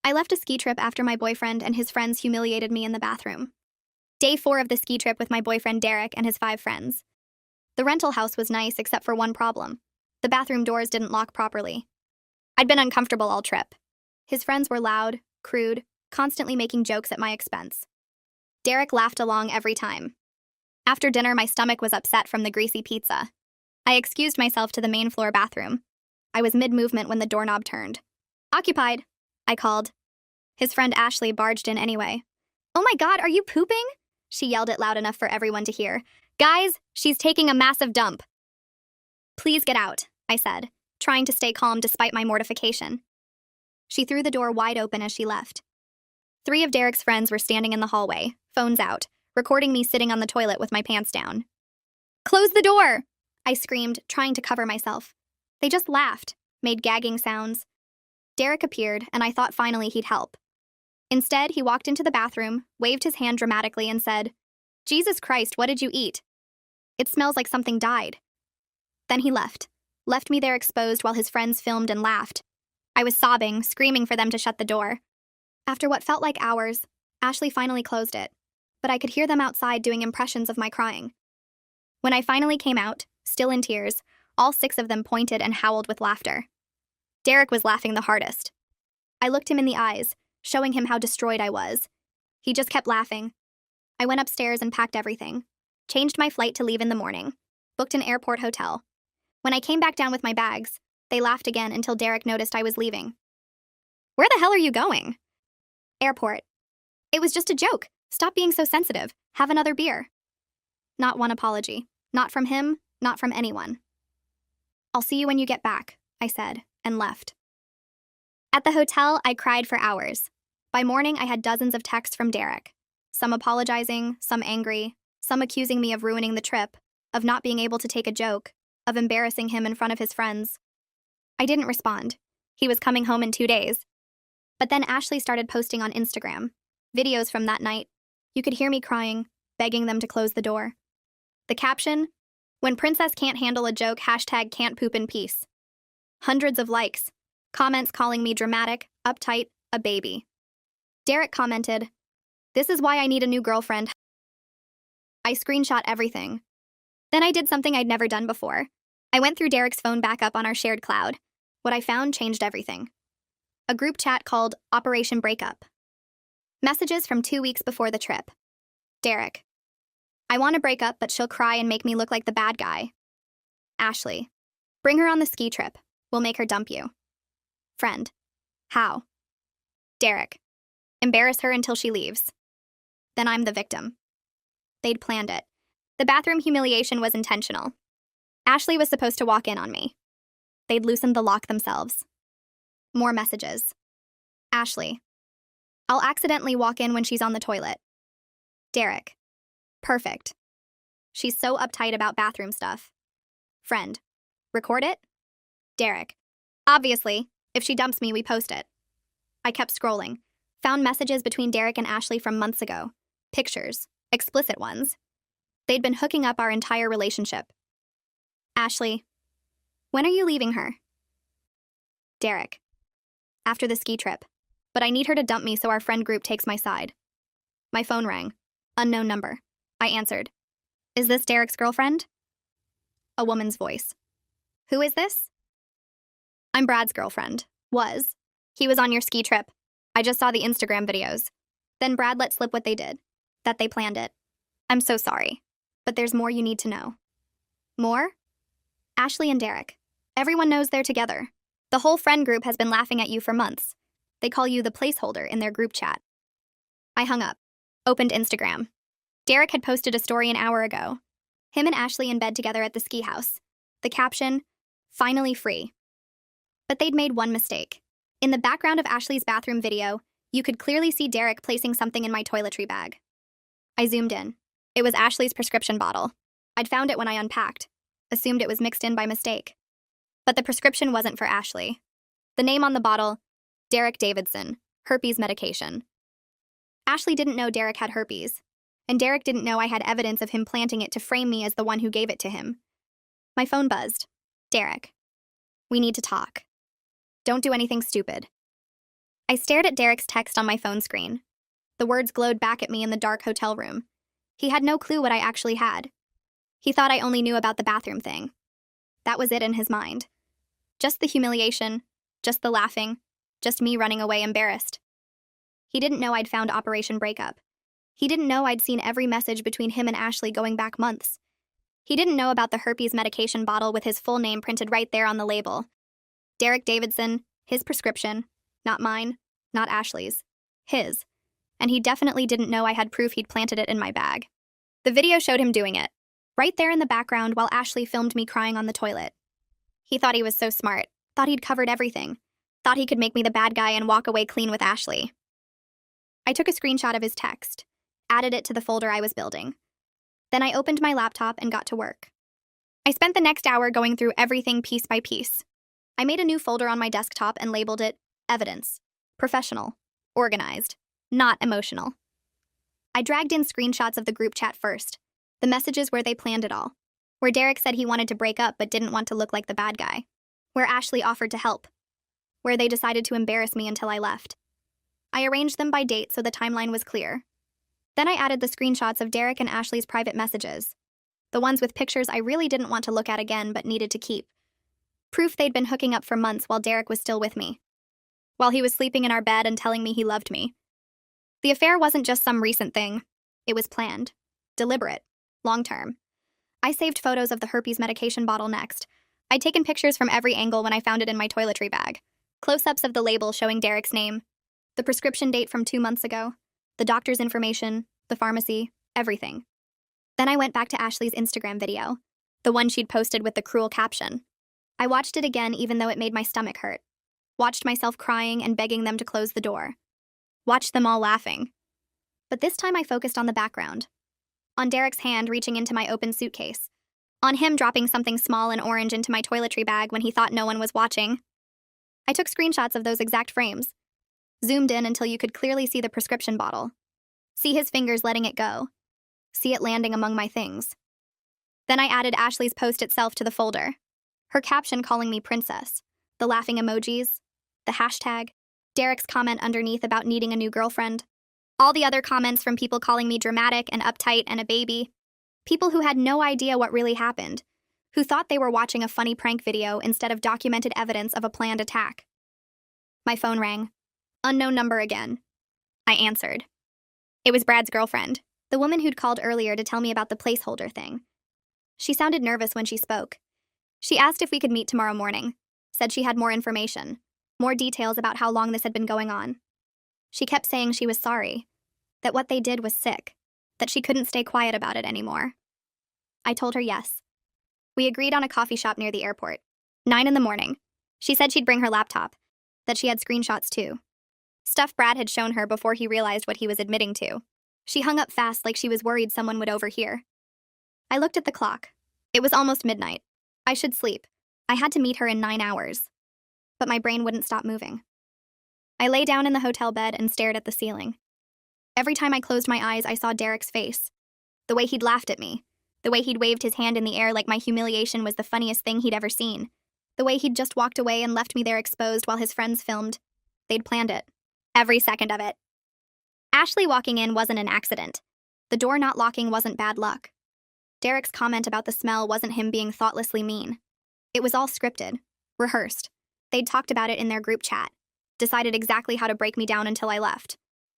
I left a ski trip after my boyfriend and his friends humiliated me in the bathroom. Day 4 of the ski trip with my boyfriend Derek and his 5 friends. The rental house was nice except for one problem. The bathroom doors didn't lock properly. I'd been uncomfortable all trip. His friends were loud, crude, constantly making jokes at my expense. Derek laughed along every time. After dinner, my stomach was upset from the greasy pizza. I excused myself to the main floor bathroom. I was mid-movement when the doorknob turned. "Occupied," I called. His friend Ashley barged in anyway. "Oh my God, are you pooping?" She yelled it loud enough for everyone to hear. "Guys, she's taking a massive dump." "Please get out," I said, trying to stay calm despite my mortification. She threw the door wide open as she left. 3 of Derek's friends were standing in the hallway, phones out, recording me sitting on the toilet with my pants down. "Close the door!" I screamed, trying to cover myself. They just laughed, made gagging sounds. Derek appeared, and I thought finally he'd help. Instead, he walked into the bathroom, waved his hand dramatically, and said, "Jesus Christ, what did you eat? It smells like something died." Then he left me there exposed while his friends filmed and laughed. I was sobbing, screaming for them to shut the door. After what felt like hours, Ashley finally closed it, but I could hear them outside doing impressions of my crying. When I finally came out, still in tears, all 6 of them pointed and howled with laughter. Derek was laughing the hardest. I looked him in the eyes, showing him how destroyed I was. He just kept laughing. I went upstairs and packed everything, changed my flight to leave in the morning, booked an airport hotel. When I came back down with my bags, they laughed again until Derek noticed I was leaving. "Where the hell are you going?" "Airport." "It was just a joke. Stop being so sensitive. Have another beer." Not one apology. Not from him, not from anyone. "I'll see you when you get back," I said, and left. At the hotel, I cried for hours. By morning, I had dozens of texts from Derek. Some apologizing, some angry, some accusing me of ruining the trip, of not being able to take a joke, of embarrassing him in front of his friends. I didn't respond. He was coming home in 2 days. But then Ashley started posting on Instagram. Videos from that night. You could hear me crying, begging them to close the door. The caption, "When Princess can't handle a joke, #can't poop in peace." Hundreds of likes. Comments calling me dramatic, uptight, a baby. Derek commented, "This is why I need a new girlfriend." I screenshot everything. Then I did something I'd never done before. I went through Derek's phone backup on our shared cloud. What I found changed everything. A group chat called Operation Breakup. Messages from 2 weeks before the trip. Derek, "I want to break up, but she'll cry and make me look like the bad guy." Ashley, "Bring her on the ski trip. We'll make her dump you." Friend, "How?" Derek, "Embarrass her until she leaves. Then I'm the victim." They'd planned it. The bathroom humiliation was intentional. Ashley was supposed to walk in on me. They'd loosened the lock themselves. More messages. Ashley, "I'll accidentally walk in when she's on the toilet." Derek, "Perfect. She's so uptight about bathroom stuff." Friend, "Record it?" Derek, "Obviously. If she dumps me, we post it." I kept scrolling. Found messages between Derek and Ashley from months ago. Pictures. Explicit ones. They'd been hooking up our entire relationship. Ashley, "When are you leaving her?" Derek, "After the ski trip. But I need her to dump me so our friend group takes my side." My phone rang. Unknown number. I answered. "Is this Derek's girlfriend?" A woman's voice. "Who is this?" "I'm Brad's girlfriend. Was. He was on your ski trip. I just saw the Instagram videos. Then Brad let slip what they did. That they planned it. I'm so sorry. But there's more you need to know." "More?" "Ashley and Derek. Everyone knows they're together. The whole friend group has been laughing at you for months. They call you the placeholder in their group chat." I hung up. Opened Instagram. Derek had posted a story an hour ago. Him and Ashley in bed together at the ski house. The caption, "Finally free." But they'd made one mistake. In the background of Ashley's bathroom video, you could clearly see Derek placing something in my toiletry bag. I zoomed in. It was Ashley's prescription bottle. I'd found it when I unpacked. Assumed it was mixed in by mistake. But the prescription wasn't for Ashley. The name on the bottle, Derek Davidson, herpes medication. Ashley didn't know Derek had herpes, and Derek didn't know I had evidence of him planting it to frame me as the one who gave it to him. My phone buzzed. "Derek, we need to talk. Don't do anything stupid." I stared at Derek's text on my phone screen. The words glowed back at me in the dark hotel room. He had no clue what I actually had. He thought I only knew about the bathroom thing. That was it in his mind. Just the humiliation, just the laughing, just me running away embarrassed. He didn't know I'd found Operation Breakup. He didn't know I'd seen every message between him and Ashley going back months. He didn't know about the herpes medication bottle with his full name printed right there on the label. Derek Davidson, his prescription, not mine, not Ashley's, his. And he definitely didn't know I had proof he'd planted it in my bag. The video showed him doing it, right there in the background while Ashley filmed me crying on the toilet. He thought he was so smart, thought he'd covered everything, thought he could make me the bad guy and walk away clean with Ashley. I took a screenshot of his text, added it to the folder I was building. Then I opened my laptop and got to work. I spent the next hour going through everything piece by piece. I made a new folder on my desktop and labeled it Evidence, Professional, Organized, Not Emotional. I dragged in screenshots of the group chat first, the messages where they planned it all, where Derek said he wanted to break up but didn't want to look like the bad guy, where Ashley offered to help, where they decided to embarrass me until I left. I arranged them by date so the timeline was clear. Then I added the screenshots of Derek and Ashley's private messages, the ones with pictures I really didn't want to look at again but needed to keep. Proof they'd been hooking up for months while Derek was still with me, while he was sleeping in our bed and telling me he loved me. The affair wasn't just some recent thing. It was planned, deliberate, long-term. I saved photos of the herpes medication bottle next. I'd taken pictures from every angle when I found it in my toiletry bag. Close-ups of the label showing Derek's name, the prescription date from 2 months ago, the doctor's information, the pharmacy, everything. Then I went back to Ashley's Instagram video, the one she'd posted with the cruel caption. I watched it again even though it made my stomach hurt. Watched myself crying and begging them to close the door. Watched them all laughing. But this time I focused on the background. On Derek's hand reaching into my open suitcase. On him dropping something small and orange into my toiletry bag when he thought no one was watching. I took screenshots of those exact frames. Zoomed in until you could clearly see the prescription bottle. See his fingers letting it go. See it landing among my things. Then I added Ashley's post itself to the folder. Her caption calling me princess. The laughing emojis. The hashtag. Derek's comment underneath about needing a new girlfriend. All the other comments from people calling me dramatic and uptight and a baby. People who had no idea what really happened. Who thought they were watching a funny prank video instead of documented evidence of a planned attack. My phone rang. Unknown number again. I answered. It was Brad's girlfriend, the woman who'd called earlier to tell me about the placeholder thing. She sounded nervous when she spoke. She asked if we could meet tomorrow morning, said she had more information, more details about how long this had been going on. She kept saying she was sorry, that what they did was sick, that she couldn't stay quiet about it anymore. I told her yes. We agreed on a coffee shop near the airport. 9 a.m. She said she'd bring her laptop, that she had screenshots too. Stuff Brad had shown her before he realized what he was admitting to. She hung up fast like she was worried someone would overhear. I looked at the clock. It was almost midnight. I should sleep. I had to meet her in 9 hours. But my brain wouldn't stop moving. I lay down in the hotel bed and stared at the ceiling. Every time I closed my eyes, I saw Derek's face. The way he'd laughed at me. The way he'd waved his hand in the air like my humiliation was the funniest thing he'd ever seen. The way he'd just walked away and left me there exposed while his friends filmed. They'd planned it. Every second of it. Ashley walking in wasn't an accident. The door not locking wasn't bad luck. Derek's comment about the smell wasn't him being thoughtlessly mean. It was all scripted, rehearsed. They'd talked about it in their group chat, decided exactly how to break me down until I left.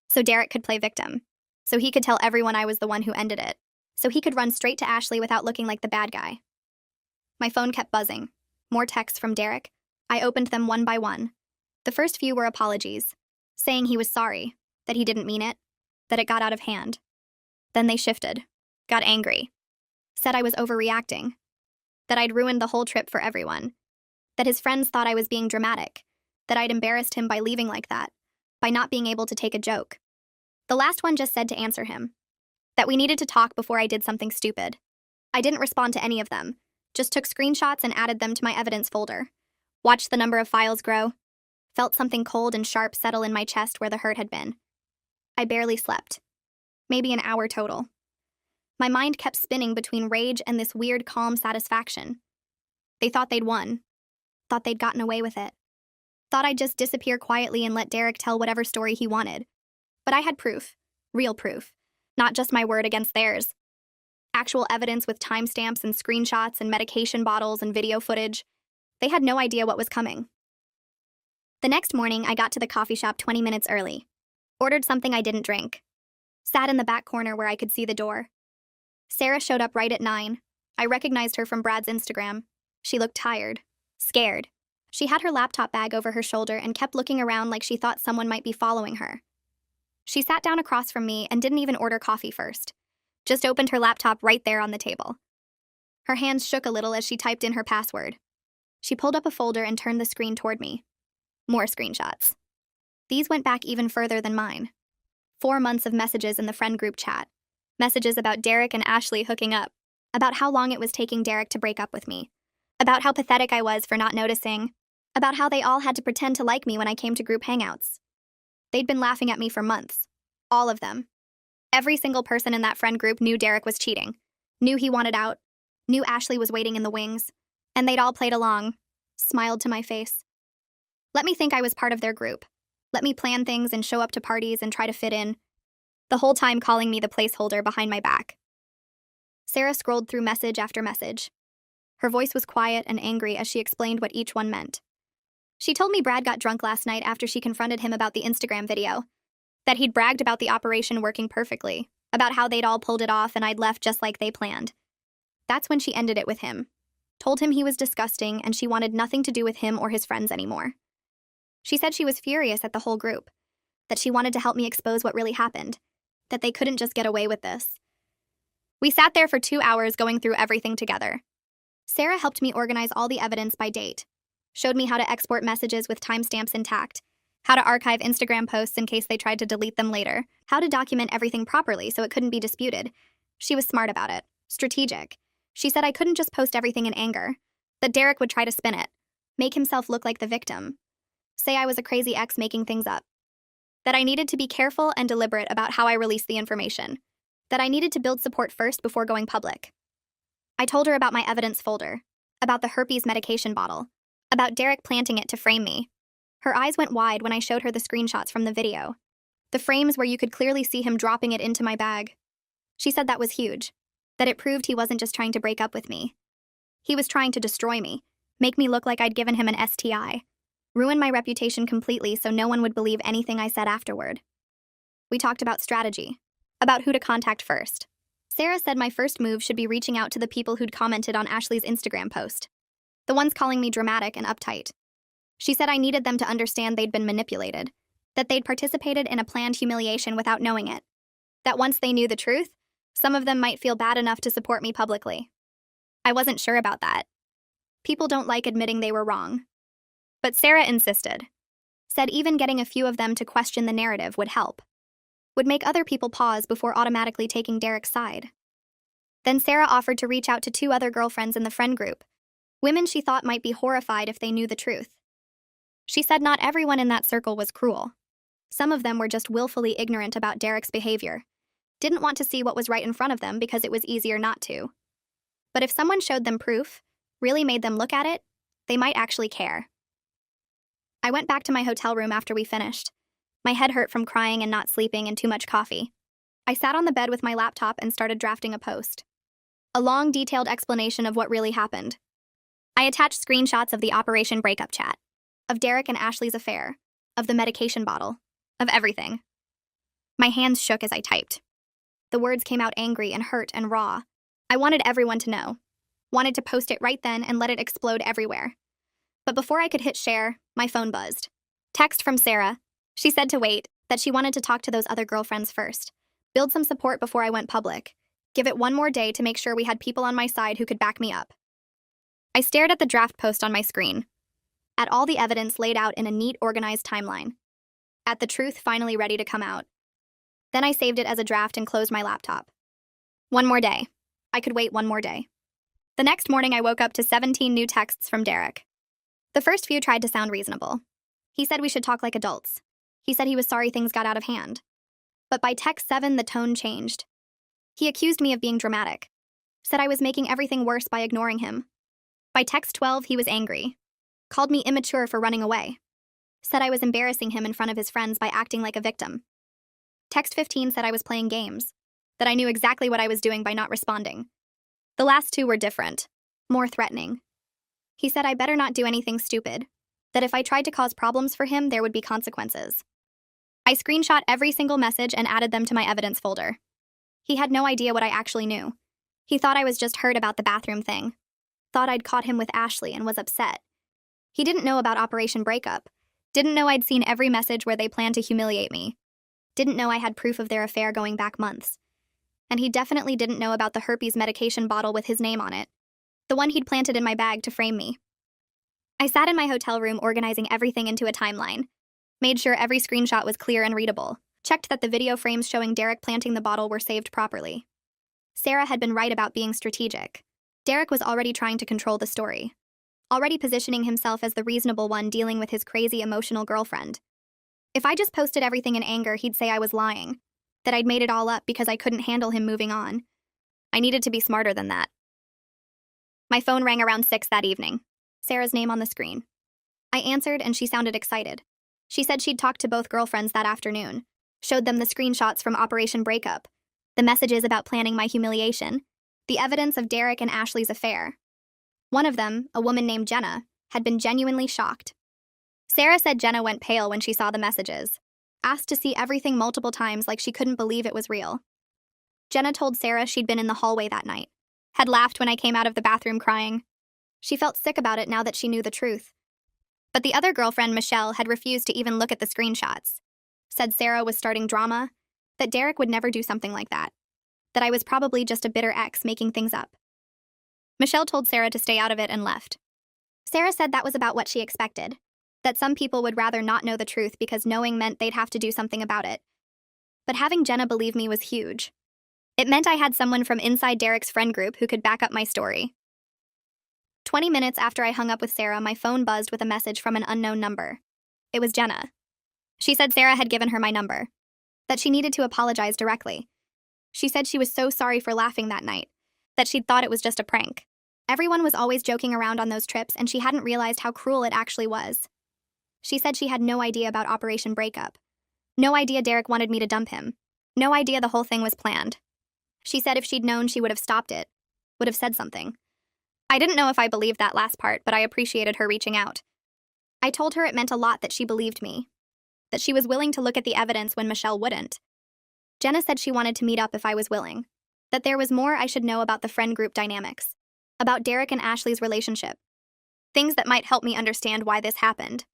So Derek could play victim. So he could tell everyone I was the one who ended it. So he could run straight to Ashley without looking like the bad guy. My phone kept buzzing. More texts from Derek. I opened them one by one. The first few were apologies, saying he was sorry, that he didn't mean it, that it got out of hand. Then they shifted, got angry, said I was overreacting, that I'd ruined the whole trip for everyone, that his friends thought I was being dramatic, that I'd embarrassed him by leaving like that, by not being able to take a joke. The last one just said to answer him, that we needed to talk before I did something stupid. I didn't respond to any of them, just took screenshots and added them to my evidence folder, watched the number of files grow, felt something cold and sharp settle in my chest where the hurt had been. I barely slept. Maybe an hour total. My mind kept spinning between rage and this weird, calm satisfaction. They thought they'd won. Thought they'd gotten away with it. Thought I'd just disappear quietly and let Derek tell whatever story he wanted. But I had proof. Real proof. Not just my word against theirs. Actual evidence with timestamps and screenshots and medication bottles and video footage. They had no idea what was coming. The next morning, I got to the coffee shop 20 minutes early. Ordered something I didn't drink. Sat in the back corner where I could see the door. Sarah showed up right at 9. I recognized her from Brad's Instagram. She looked tired. Scared. She had her laptop bag over her shoulder and kept looking around like she thought someone might be following her. She sat down across from me and didn't even order coffee first. Just opened her laptop right there on the table. Her hands shook a little as she typed in her password. She pulled up a folder and turned the screen toward me. More screenshots. These went back even further than mine. 4 months of messages in the friend group chat. Messages about Derek and Ashley hooking up. About how long it was taking Derek to break up with me. About how pathetic I was for not noticing. About how they all had to pretend to like me when I came to group hangouts. They'd been laughing at me for months. All of them. Every single person in that friend group knew Derek was cheating. Knew he wanted out. Knew Ashley was waiting in the wings. And they'd all played along. Smiled to my face. Let me think I was part of their group. Let me plan things and show up to parties and try to fit in. The whole time calling me the placeholder behind my back. Sarah scrolled through message after message. Her voice was quiet and angry as she explained what each one meant. She told me Brad got drunk last night after she confronted him about the Instagram video. That he'd bragged about the operation working perfectly. About how they'd all pulled it off and I'd left just like they planned. That's when she ended it with him. Told him he was disgusting and she wanted nothing to do with him or his friends anymore. She said she was furious at the whole group. That she wanted to help me expose what really happened. That they couldn't just get away with this. We sat there for 2 hours going through everything together. Sarah helped me organize all the evidence by date. Showed me how to export messages with timestamps intact. How to archive Instagram posts in case they tried to delete them later. How to document everything properly so it couldn't be disputed. She was smart about it. Strategic. She said I couldn't just post everything in anger. That Derek would try to spin it. Make himself look like the victim. Say I was a crazy ex making things up. That I needed to be careful and deliberate about how I released the information. That I needed to build support first before going public. I told her about my evidence folder. About the herpes medication bottle. About Derek planting it to frame me. Her eyes went wide when I showed her the screenshots from the video. The frames where you could clearly see him dropping it into my bag. She said that was huge. That it proved he wasn't just trying to break up with me. He was trying to destroy me. Make me look like I'd given him an STI. Ruin my reputation completely so no one would believe anything I said afterward. We talked about strategy. About who to contact first. Sarah said my first move should be reaching out to the people who'd commented on Ashley's Instagram post. The ones calling me dramatic and uptight. She said I needed them to understand they'd been manipulated. That they'd participated in a planned humiliation without knowing it. That once they knew the truth, some of them might feel bad enough to support me publicly. I wasn't sure about that. People don't like admitting they were wrong. But Sarah insisted. Said even getting a few of them to question the narrative would help. Would make other people pause before automatically taking Derek's side. Then Sarah offered to reach out to 2 other girlfriends in the friend group. Women she thought might be horrified if they knew the truth. She said not everyone in that circle was cruel. Some of them were just willfully ignorant about Derek's behavior. Didn't want to see what was right in front of them because it was easier not to. But if someone showed them proof, really made them look at it, they might actually care. I went back to my hotel room after we finished. My head hurt from crying and not sleeping and too much coffee. I sat on the bed with my laptop and started drafting a post. A long, detailed explanation of what really happened. I attached screenshots of the Operation Breakup chat, of Derek and Ashley's affair, of the medication bottle, of everything. My hands shook as I typed. The words came out angry and hurt and raw. I wanted everyone to know. Wanted to post it right then and let it explode everywhere. But before I could hit share, my phone buzzed. Text from Sarah. She said to wait, that she wanted to talk to those other girlfriends first. Build some support before I went public. Give it one more day to make sure we had people on my side who could back me up. I stared at the draft post on my screen. At all the evidence laid out in a neat, organized timeline. At the truth finally ready to come out. Then I saved it as a draft and closed my laptop. One more day. I could wait one more day. The next morning I woke up to 17 new texts from Derek. The first few tried to sound reasonable. He said we should talk like adults. He said he was sorry things got out of hand. But by text 7, the tone changed. He accused me of being dramatic. Said I was making everything worse by ignoring him. By text 12, he was angry. Called me immature for running away. Said I was embarrassing him in front of his friends by acting like a victim. Text 15 said I was playing games, that I knew exactly what I was doing by not responding. The last two were different, more threatening. He said I better not do anything stupid, that if I tried to cause problems for him, there would be consequences. I screenshot every single message and added them to my evidence folder. He had no idea what I actually knew. He thought I was just hurt about the bathroom thing. Thought I'd caught him with Ashley and was upset. He didn't know about Operation Breakup. Didn't know I'd seen every message where they planned to humiliate me. Didn't know I had proof of their affair going back months. And he definitely didn't know about the herpes medication bottle with his name on it. The one he'd planted in my bag to frame me. I sat in my hotel room organizing everything into a timeline. Made sure every screenshot was clear and readable. Checked that the video frames showing Derek planting the bottle were saved properly. Sarah had been right about being strategic. Derek was already trying to control the story. Already positioning himself as the reasonable one dealing with his crazy emotional girlfriend. If I just posted everything in anger, he'd say I was lying. That I'd made it all up because I couldn't handle him moving on. I needed to be smarter than that. My phone rang around 6 that evening. Sarah's name on the screen. I answered and she sounded excited. She said she'd talked to both girlfriends that afternoon. Showed them the screenshots from Operation Breakup. The messages about planning my humiliation. The evidence of Derek and Ashley's affair. One of them, a woman named Jenna, had been genuinely shocked. Sarah said Jenna went pale when she saw the messages. Asked to see everything multiple times like she couldn't believe it was real. Jenna told Sarah she'd been in the hallway that night. Had laughed when I came out of the bathroom crying. She felt sick about it now that she knew the truth. But the other girlfriend, Michelle, had refused to even look at the screenshots. Said Sarah was starting drama, that Derek would never do something like that. That I was probably just a bitter ex making things up. Michelle told Sarah to stay out of it and left. Sarah said that was about what she expected. That some people would rather not know the truth because knowing meant they'd have to do something about it. But having Jenna believe me was huge. It meant I had someone from inside Derek's friend group who could back up my story. 20 minutes after I hung up with Sarah, my phone buzzed with a message from an unknown number. It was Jenna. She said Sarah had given her my number. That she needed to apologize directly. She said she was so sorry for laughing that night. That she'd thought it was just a prank. Everyone was always joking around on those trips and she hadn't realized how cruel it actually was. She said she had no idea about Operation Breakup. No idea Derek wanted me to dump him. No idea the whole thing was planned. She said if she'd known, she would have stopped it. Would have said something. I didn't know if I believed that last part, but I appreciated her reaching out. I told her it meant a lot that she believed me. That she was willing to look at the evidence when Michelle wouldn't. Jenna said she wanted to meet up if I was willing. That there was more I should know about the friend group dynamics. About Derek and Ashley's relationship. Things that might help me understand why this happened.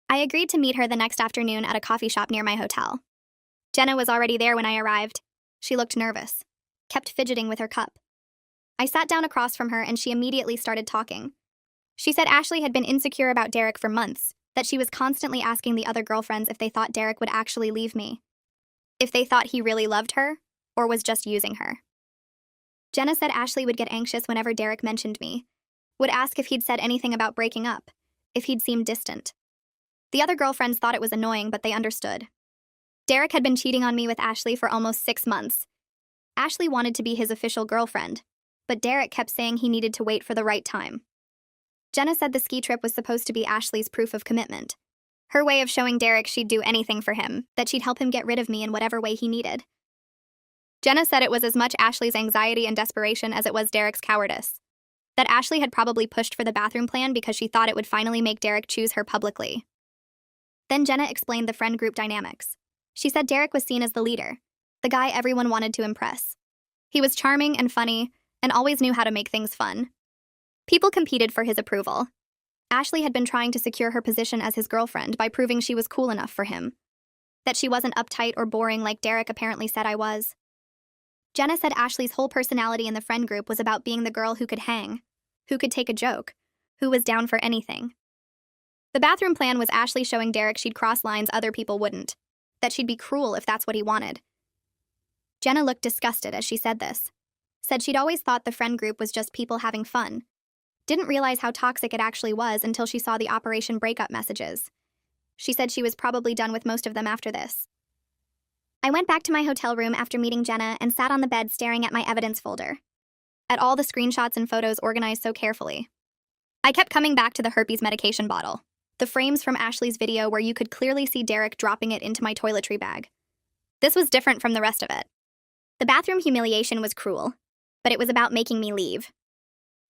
I agreed to meet her the next afternoon at a coffee shop near my hotel. Jenna was already there when I arrived. She looked nervous. Kept fidgeting with her cup. I sat down across from her and she immediately started talking. She said Ashley had been insecure about Derek for months, that she was constantly asking the other girlfriends if they thought Derek would actually leave me. If they thought he really loved her, or was just using her. Jenna said Ashley would get anxious whenever Derek mentioned me. Would ask if he'd said anything about breaking up, if he'd seemed distant. The other girlfriends thought it was annoying, but they understood. Derek had been cheating on me with Ashley for almost 6 months. Ashley wanted to be his official girlfriend, but Derek kept saying he needed to wait for the right time. Jenna said the ski trip was supposed to be Ashley's proof of commitment. Her way of showing Derek she'd do anything for him, that she'd help him get rid of me in whatever way he needed. Jenna said it was as much Ashley's anxiety and desperation as it was Derek's cowardice. That Ashley had probably pushed for the bathroom plan because she thought it would finally make Derek choose her publicly. Then Jenna explained the friend group dynamics. She said Derek was seen as the leader, the guy everyone wanted to impress. He was charming and funny, and always knew how to make things fun. People competed for his approval. Ashley had been trying to secure her position as his girlfriend by proving she was cool enough for him. That she wasn't uptight or boring like Derek apparently said I was. Jenna said Ashley's whole personality in the friend group was about being the girl who could hang, who could take a joke, who was down for anything. The bathroom plan was Ashley showing Derek she'd cross lines other people wouldn't, that she'd be cruel if that's what he wanted. Jenna looked disgusted as she said this. Said she'd always thought the friend group was just people having fun. Didn't realize how toxic it actually was until she saw the Operation Breakup messages. She said she was probably done with most of them after this. I went back to my hotel room after meeting Jenna and sat on the bed staring at my evidence folder. At all the screenshots and photos organized so carefully. I kept coming back to the herpes medication bottle. The frames from Ashley's video where you could clearly see Derek dropping it into my toiletry bag. This was different from the rest of it. The bathroom humiliation was cruel, but it was about making me leave.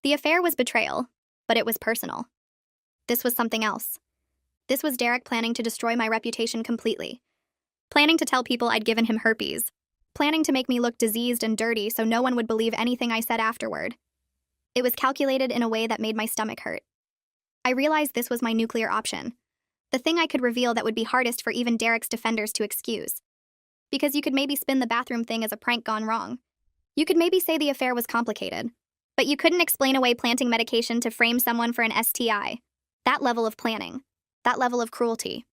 The affair was betrayal, but it was personal. This was something else. This was Derek planning to destroy my reputation completely. Planning to tell people I'd given him herpes. Planning to make me look diseased and dirty so no one would believe anything I said afterward. It was calculated in a way that made my stomach hurt. I realized this was my nuclear option. The thing I could reveal that would be hardest for even Derek's defenders to excuse. Because you could maybe spin the bathroom thing as a prank gone wrong. You could maybe say the affair was complicated. But you couldn't explain away planting medication to frame someone for an STI. That level of planning. That level of cruelty.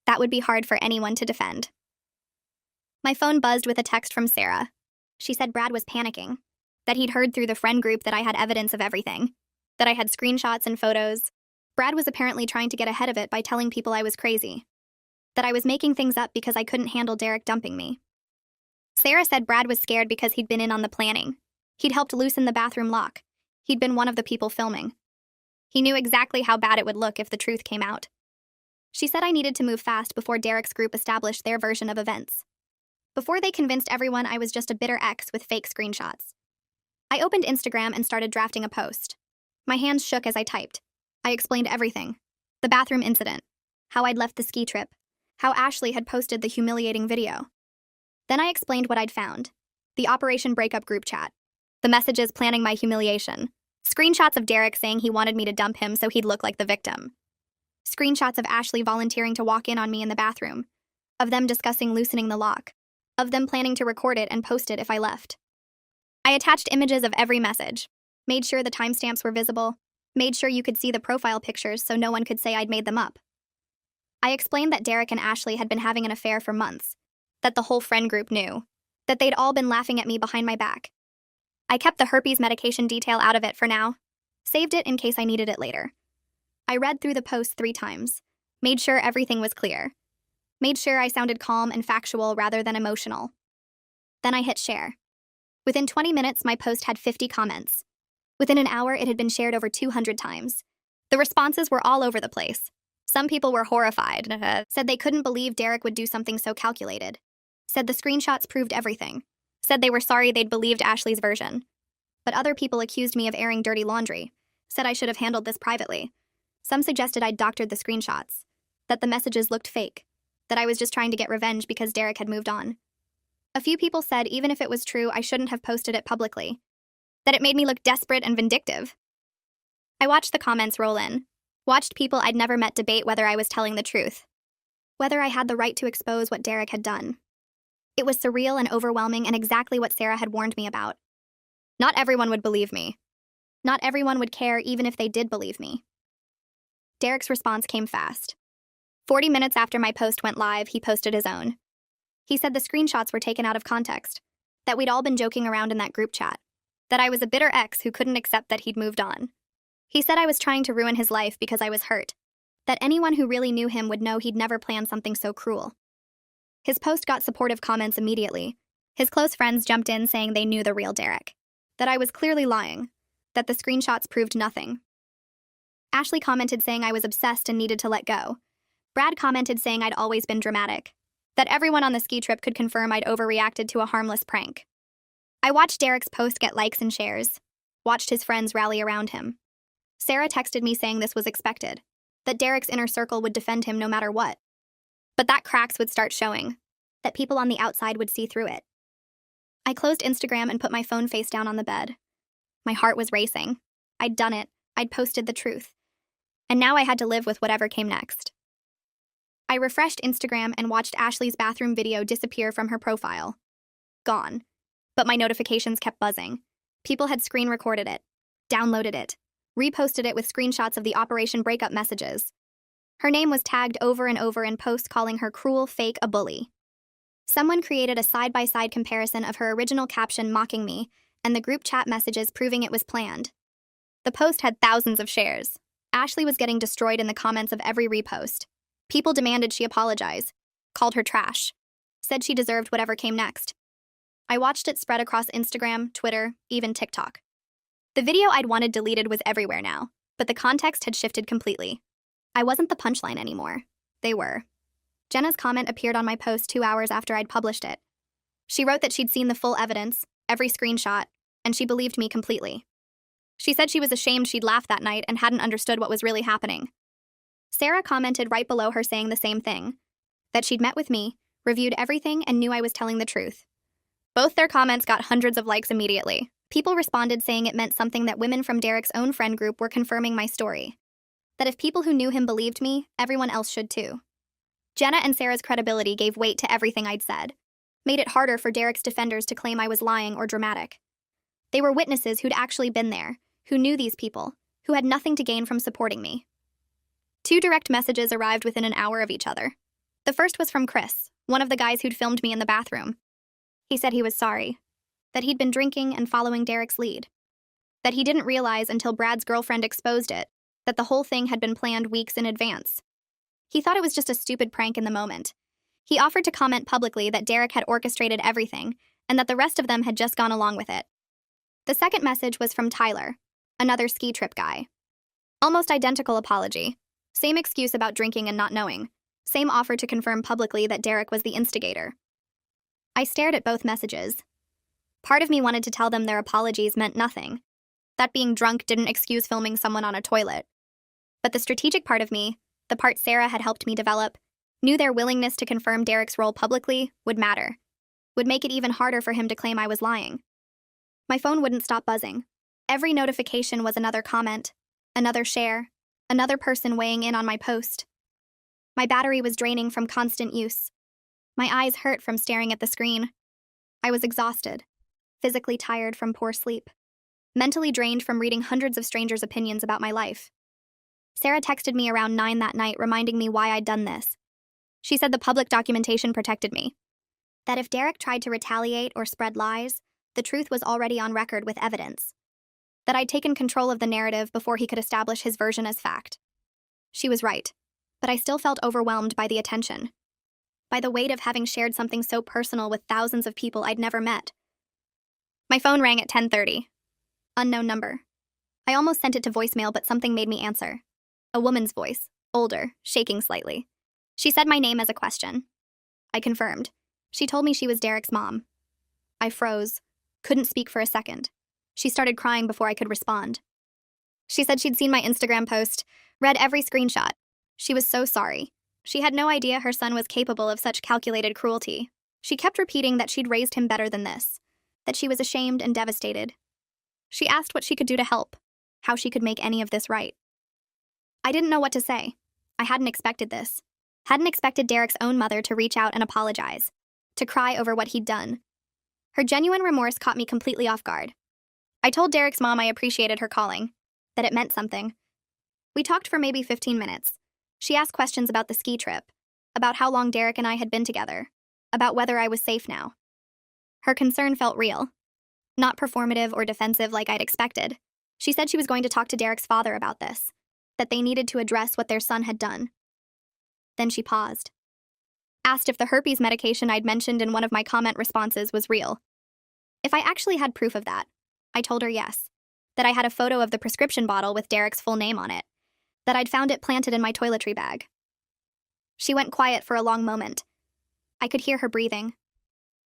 That would be hard for anyone to defend. My phone buzzed with a text from Sarah. She said Brad was panicking. That he'd heard through the friend group that I had evidence of everything. That I had screenshots and photos. Brad was apparently trying to get ahead of it by telling people I was crazy. That I was making things up because I couldn't handle Derek dumping me. Sarah said Brad was scared because he'd been in on the planning. He'd helped loosen the bathroom lock. He'd been one of the people filming. He knew exactly how bad it would look if the truth came out. She said I needed to move fast before Derek's group established their version of events. Before they convinced everyone I was just a bitter ex with fake screenshots. I opened Instagram and started drafting a post. My hands shook as I typed. I explained everything. The bathroom incident. How I'd left the ski trip. How Ashley had posted the humiliating video. Then I explained what I'd found. The Operation Breakup group chat. The messages planning my humiliation. Screenshots of Derek saying he wanted me to dump him so he'd look like the victim. Screenshots of Ashley volunteering to walk in on me in the bathroom. Of them discussing loosening the lock. Of them planning to record it and post it if I left. I attached images of every message. Made sure the timestamps were visible. Made sure you could see the profile pictures so no one could say I'd made them up. I explained that Derek and Ashley had been having an affair for months. That the whole friend group knew. That they'd all been laughing at me behind my back. I kept the herpes medication detail out of it for now. Saved it in case I needed it later. I read through the post 3 times. Made sure everything was clear. Made sure I sounded calm and factual rather than emotional. Then I hit share. Within 20 minutes, my post had 50 comments. Within an hour, it had been shared over 200 times. The responses were all over the place. Some people were horrified, said they couldn't believe Derek would do something so calculated. Said the screenshots proved everything. Said they were sorry they'd believed Ashley's version. But other people accused me of airing dirty laundry. Said I should have handled this privately. Some suggested I'd doctored the screenshots. That the messages looked fake. That I was just trying to get revenge because Derek had moved on. A few people said even if it was true, I shouldn't have posted it publicly. That it made me look desperate and vindictive. I watched the comments roll in. Watched people I'd never met debate whether I was telling the truth. Whether I had the right to expose what Derek had done. It was surreal and overwhelming and exactly what Sarah had warned me about. Not everyone would believe me. Not everyone would care even if they did believe me. Derek's response came fast. 40 minutes after my post went live, he posted his own. He said the screenshots were taken out of context. That we'd all been joking around in that group chat. That I was a bitter ex who couldn't accept that he'd moved on. He said I was trying to ruin his life because I was hurt. That anyone who really knew him would know he'd never planned something so cruel. His post got supportive comments immediately. His close friends jumped in saying they knew the real Derek. That I was clearly lying. That the screenshots proved nothing. Ashley commented saying I was obsessed and needed to let go. Brad commented saying I'd always been dramatic. That everyone on the ski trip could confirm I'd overreacted to a harmless prank. I watched Derek's post get likes and shares. Watched his friends rally around him. Sarah texted me saying this was expected. That Derek's inner circle would defend him no matter what. But that cracks would start showing. That people on the outside would see through it. I closed Instagram and put my phone face down on the bed. My heart was racing. I'd done it. I'd posted the truth. And now I had to live with whatever came next. I refreshed Instagram and watched Ashley's bathroom video disappear from her profile. Gone. But my notifications kept buzzing. People had screen recorded it, downloaded it, reposted it with screenshots of the Operation Breakup messages. Her name was tagged over and over in posts calling her cruel, fake, a bully. Someone created a side-by-side comparison of her original caption mocking me and the group chat messages proving it was planned. The post had thousands of shares. Ashley was getting destroyed in the comments of every repost. People demanded she apologize, called her trash, said she deserved whatever came next. I watched it spread across Instagram, Twitter, even TikTok. The video I'd wanted deleted was everywhere now, but the context had shifted completely. I wasn't the punchline anymore. They were. Jenna's comment appeared on my post 2 hours after I'd published it. She wrote that she'd seen the full evidence, every screenshot, and she believed me completely. She said she was ashamed she'd laughed that night and hadn't understood what was really happening. Sarah commented right below her saying the same thing, that she'd met with me, reviewed everything, and knew I was telling the truth. Both their comments got hundreds of likes immediately. People responded saying it meant something that women from Derek's own friend group were confirming my story. That if people who knew him believed me, everyone else should too. Jenna and Sarah's credibility gave weight to everything I'd said, made it harder for Derek's defenders to claim I was lying or dramatic. They were witnesses who'd actually been there, who knew these people, who had nothing to gain from supporting me. 2 direct messages arrived within an hour of each other. The first was from Chris, one of the guys who'd filmed me in the bathroom. He said he was sorry, that he'd been drinking and following Derek's lead, that he didn't realize until Brad's girlfriend exposed it, that the whole thing had been planned weeks in advance. He thought it was just a stupid prank in the moment. He offered to comment publicly that Derek had orchestrated everything and that the rest of them had just gone along with it. The second message was from Tyler, another ski trip guy. Almost identical apology. Same excuse about drinking and not knowing. Same offer to confirm publicly that Derek was the instigator. I stared at both messages. Part of me wanted to tell them their apologies meant nothing, that being drunk didn't excuse filming someone on a toilet. But the strategic part of me, the part Sarah had helped me develop, knew their willingness to confirm Derek's role publicly would matter, would make it even harder for him to claim I was lying. My phone wouldn't stop buzzing. Every notification was another comment, another share, another person weighing in on my post. My battery was draining from constant use. My eyes hurt from staring at the screen. I was exhausted, physically tired from poor sleep, mentally drained from reading hundreds of strangers' opinions about my life. Sarah texted me around 9 that night reminding me why I'd done this. She said the public documentation protected me, that if Derek tried to retaliate or spread lies, the truth was already on record with evidence, that I'd taken control of the narrative before he could establish his version as fact. She was right, but I still felt overwhelmed by the attention, by the weight of having shared something so personal with thousands of people I'd never met. My phone rang at 10:30. Unknown number. I almost sent it to voicemail, but something made me answer. A woman's voice, older, shaking slightly. She said my name as a question. I confirmed. She told me she was Derek's mom. I froze, couldn't speak for a second. She started crying before I could respond. She said she'd seen my Instagram post, read every screenshot. She was so sorry. She had no idea her son was capable of such calculated cruelty. She kept repeating that she'd raised him better than this, that she was ashamed and devastated. She asked what she could do to help, how she could make any of this right. I didn't know what to say. I hadn't expected this. Hadn't expected Derek's own mother to reach out and apologize, to cry over what he'd done. Her genuine remorse caught me completely off guard. I told Derek's mom I appreciated her calling, that it meant something. We talked for maybe 15 minutes. She asked questions about the ski trip, about how long Derek and I had been together, about whether I was safe now. Her concern felt real, not performative or defensive like I'd expected. She said she was going to talk to Derek's father about this, that they needed to address what their son had done. Then she paused. Asked if the herpes medication I'd mentioned in one of my comment responses was real. If I actually had proof of that, I told her yes, that I had a photo of the prescription bottle with Derek's full name on it, that I'd found it planted in my toiletry bag. She went quiet for a long moment. I could hear her breathing.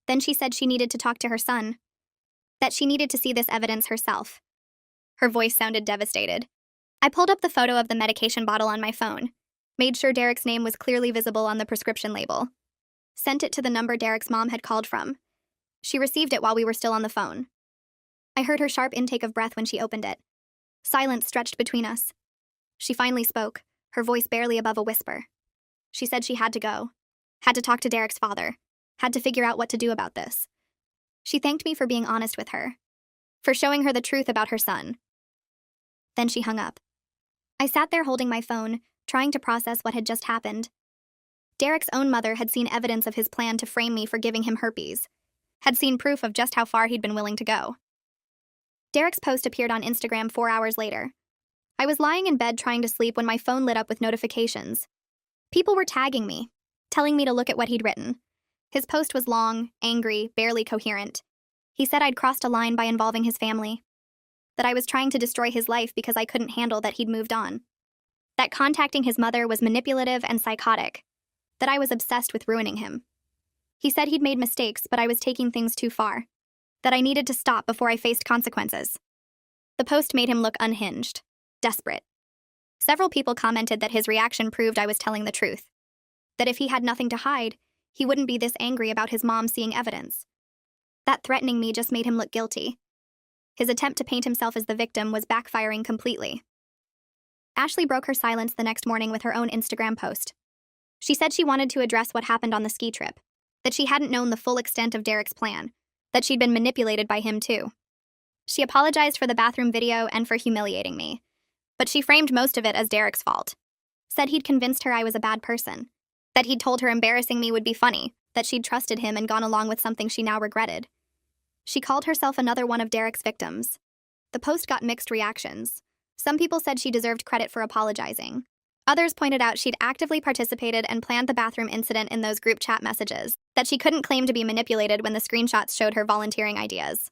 Then she said she needed to talk to her son, that she needed to see this evidence herself. Her voice sounded devastated. I pulled up the photo of the medication bottle on my phone, made sure Derek's name was clearly visible on the prescription label, sent it to the number Derek's mom had called from. She received it while we were still on the phone. I heard her sharp intake of breath when she opened it. Silence stretched between us. She finally spoke, her voice barely above a whisper. She said she had to go, had to talk to Derek's father, had to figure out what to do about this. She thanked me for being honest with her, for showing her the truth about her son. Then she hung up. I sat there holding my phone, trying to process what had just happened. Derek's own mother had seen evidence of his plan to frame me for giving him herpes, had seen proof of just how far he'd been willing to go. Derek's post appeared on Instagram 4 hours later. I was lying in bed trying to sleep when my phone lit up with notifications. People were tagging me, telling me to look at what he'd written. His post was long, angry, barely coherent. He said I'd crossed a line by involving his family, that I was trying to destroy his life because I couldn't handle that he'd moved on. that contacting his mother was manipulative and psychotic, that I was obsessed with ruining him. He said he'd made mistakes, but I was taking things too far, that I needed to stop before I faced consequences. The post made him look unhinged, desperate. Several people commented that his reaction proved I was telling the truth, that if he had nothing to hide, he wouldn't be this angry about his mom seeing evidence. That threatening me just made him look guilty. His attempt to paint himself as the victim was backfiring completely. Ashley broke her silence the next morning with her own Instagram post. She said she wanted to address what happened on the ski trip, that she hadn't known the full extent of Derek's plan, that she'd been manipulated by him too. She apologized for the bathroom video and for humiliating me, but she framed most of it as Derek's fault. Said he'd convinced her I was a bad person, that he'd told her embarrassing me would be funny, that she'd trusted him and gone along with something she now regretted. She called herself another one of Derek's victims. The post got mixed reactions. Some people said she deserved credit for apologizing. Others pointed out she'd actively participated and planned the bathroom incident in those group chat messages, that she couldn't claim to be manipulated when the screenshots showed her volunteering ideas.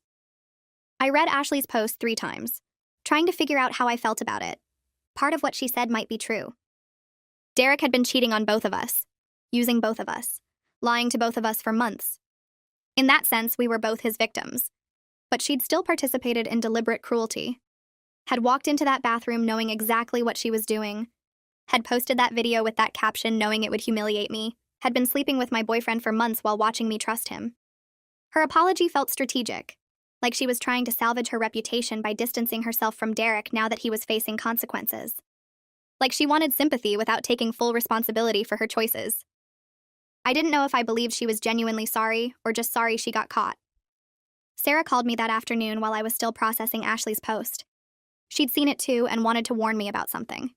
I read Ashley's post 3 times, trying to figure out how I felt about it. Part of what she said might be true. Derek had been cheating on both of us, using both of us, lying to both of us for months. In that sense, we were both his victims. But she'd still participated in deliberate cruelty. Had walked into that bathroom knowing exactly what she was doing. Had posted that video with that caption knowing it would humiliate me. Had been sleeping with my boyfriend for months while watching me trust him. Her apology felt strategic, like she was trying to salvage her reputation by distancing herself from Derek now that he was facing consequences. Like she wanted sympathy without taking full responsibility for her choices. I didn't know if I believed she was genuinely sorry or just sorry she got caught. Sarah called me that afternoon while I was still processing Ashley's post. She'd seen it too and wanted to warn me about something.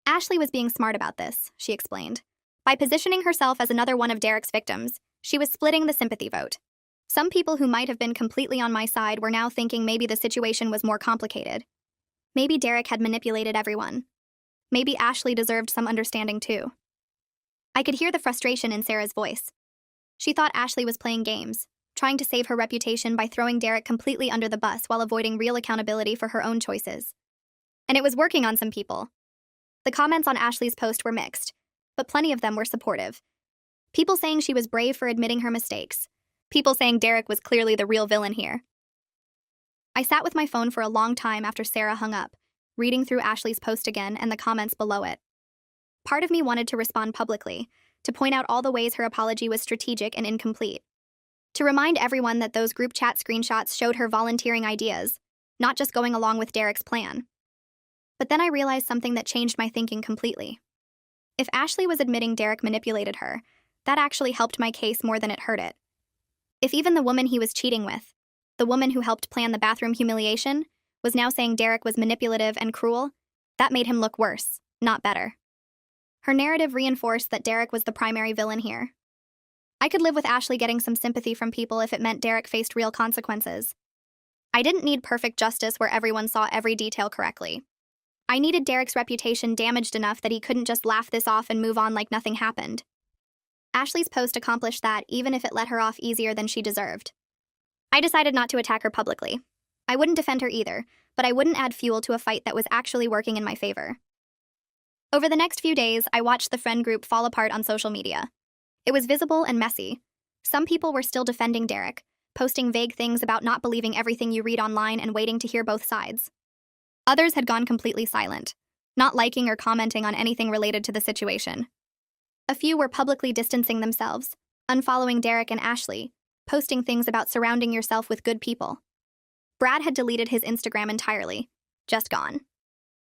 Ashley was being smart about this, she explained. By positioning herself as another one of Derek's victims, she was splitting the sympathy vote. Some people who might have been completely on my side were now thinking maybe the situation was more complicated. Maybe Derek had manipulated everyone. Maybe Ashley deserved some understanding too. I could hear the frustration in Sarah's voice. She thought Ashley was playing games, trying to save her reputation by throwing Derek completely under the bus while avoiding real accountability for her own choices. And it was working on some people. The comments on Ashley's post were mixed, but plenty of them were supportive. People saying she was brave for admitting her mistakes. People saying Derek was clearly the real villain here. I sat with my phone for a long time after Sarah hung up, reading through Ashley's post again and the comments below it. Part of me wanted to respond publicly, to point out all the ways her apology was strategic and incomplete. To remind everyone that those group chat screenshots showed her volunteering ideas, not just going along with Derek's plan. But then I realized something that changed my thinking completely. If Ashley was admitting Derek manipulated her, that actually helped my case more than it hurt it. If even the woman he was cheating with, the woman who helped plan the bathroom humiliation, was now saying Derek was manipulative and cruel, that made him look worse, not better. Her narrative reinforced that Derek was the primary villain here. I could live with Ashley getting some sympathy from people if it meant Derek faced real consequences. I didn't need perfect justice where everyone saw every detail correctly. I needed Derek's reputation damaged enough that he couldn't just laugh this off and move on like nothing happened. Ashley's post accomplished that, even if it let her off easier than she deserved. I decided not to attack her publicly. I wouldn't defend her either, but I wouldn't add fuel to a fight that was actually working in my favor. Over the next few days, I watched the friend group fall apart on social media. It was visible and messy. Some people were still defending Derek, posting vague things about not believing everything you read online and waiting to hear both sides. Others had gone completely silent, not liking or commenting on anything related to the situation. A few were publicly distancing themselves, unfollowing Derek and Ashley, posting things about surrounding yourself with good people. Brad had deleted his Instagram entirely, just gone.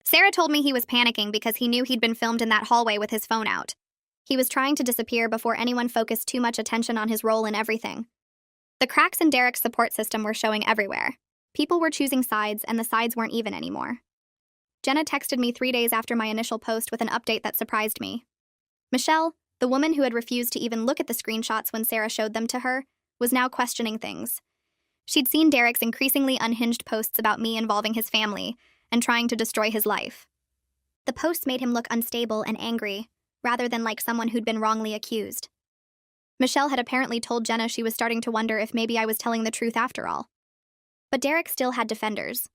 Sarah told me he was panicking because he knew he'd been filmed in that hallway with his phone out. He was trying to disappear before anyone focused too much attention on his role in everything. The cracks in Derek's support system were showing everywhere. People were choosing sides, and the sides weren't even anymore. Jenna texted me 3 days after my initial post with an update that surprised me. Michelle, the woman who had refused to even look at the screenshots when Sarah showed them to her, was now questioning things. She'd seen Derek's increasingly unhinged posts about me involving his family and trying to destroy his life. The posts made him look unstable and angry, rather than like someone who'd been wrongly accused. Michelle had apparently told Jenna she was starting to wonder if maybe I was telling the truth after all. But Derek still had defenders.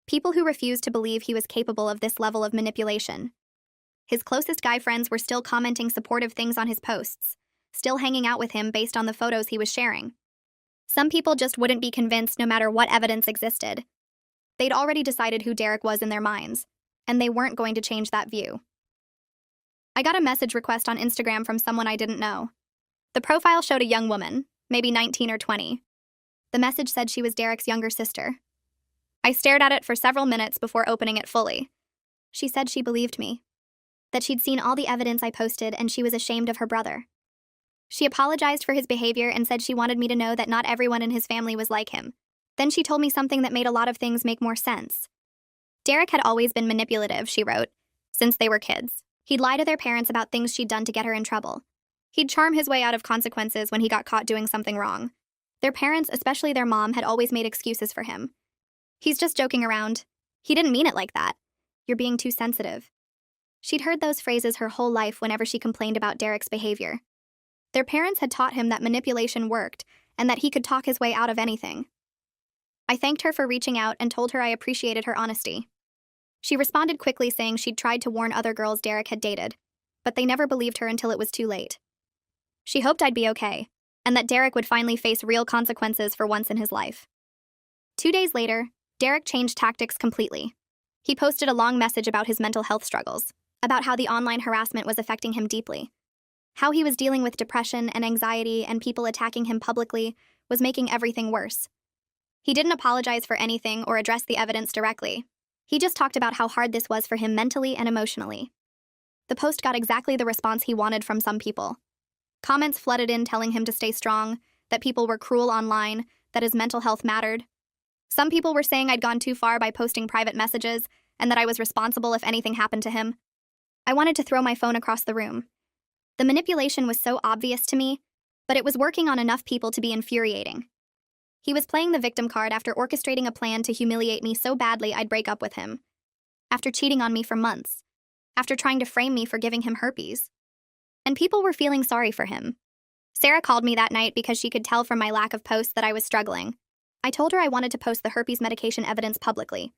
People who refused to believe he was capable of this level of manipulation. His closest guy friends were still commenting supportive things on his posts, still hanging out with him based on the photos he was sharing. Some people just wouldn't be convinced no matter what evidence existed. They'd already decided who Derek was in their minds, and they weren't going to change that view. I got a message request on Instagram from someone I didn't know. The profile showed a young woman, maybe 19 or 20. The message said she was Derek's younger sister. I stared at it for several minutes before opening it fully. She said she believed me, that she'd seen all the evidence I posted and she was ashamed of her brother. She apologized for his behavior and said she wanted me to know that not everyone in his family was like him. Then she told me something that made a lot of things make more sense. Derek had always been manipulative, she wrote, since they were kids. He'd lie to their parents about things she'd done to get her in trouble. He'd charm his way out of consequences when he got caught doing something wrong. Their parents, especially their mom, had always made excuses for him. He's just joking around. He didn't mean it like that. You're being too sensitive. She'd heard those phrases her whole life whenever she complained about Derek's behavior. Their parents had taught him that manipulation worked and that he could talk his way out of anything. I thanked her for reaching out and told her I appreciated her honesty. She responded quickly saying she'd tried to warn other girls Derek had dated, but they never believed her until it was too late. She hoped I'd be okay, and that Derek would finally face real consequences for once in his life. 2 days later, Derek changed tactics completely. He posted a long message about his mental health struggles, about how the online harassment was affecting him deeply. How he was dealing with depression and anxiety and people attacking him publicly was making everything worse. He didn't apologize for anything or address the evidence directly. He just talked about how hard this was for him mentally and emotionally. The post got exactly the response he wanted from some people. Comments flooded in telling him to stay strong, that people were cruel online, that his mental health mattered. Some people were saying I'd gone too far by posting private messages and that I was responsible if anything happened to him. I wanted to throw my phone across the room. The manipulation was so obvious to me, but it was working on enough people to be infuriating. He was playing the victim card after orchestrating a plan to humiliate me so badly I'd break up with him. After cheating on me for months. After trying to frame me for giving him herpes. And people were feeling sorry for him. Sarah called me that night because she could tell from my lack of posts that I was struggling. I told her I wanted to post the herpes medication evidence publicly.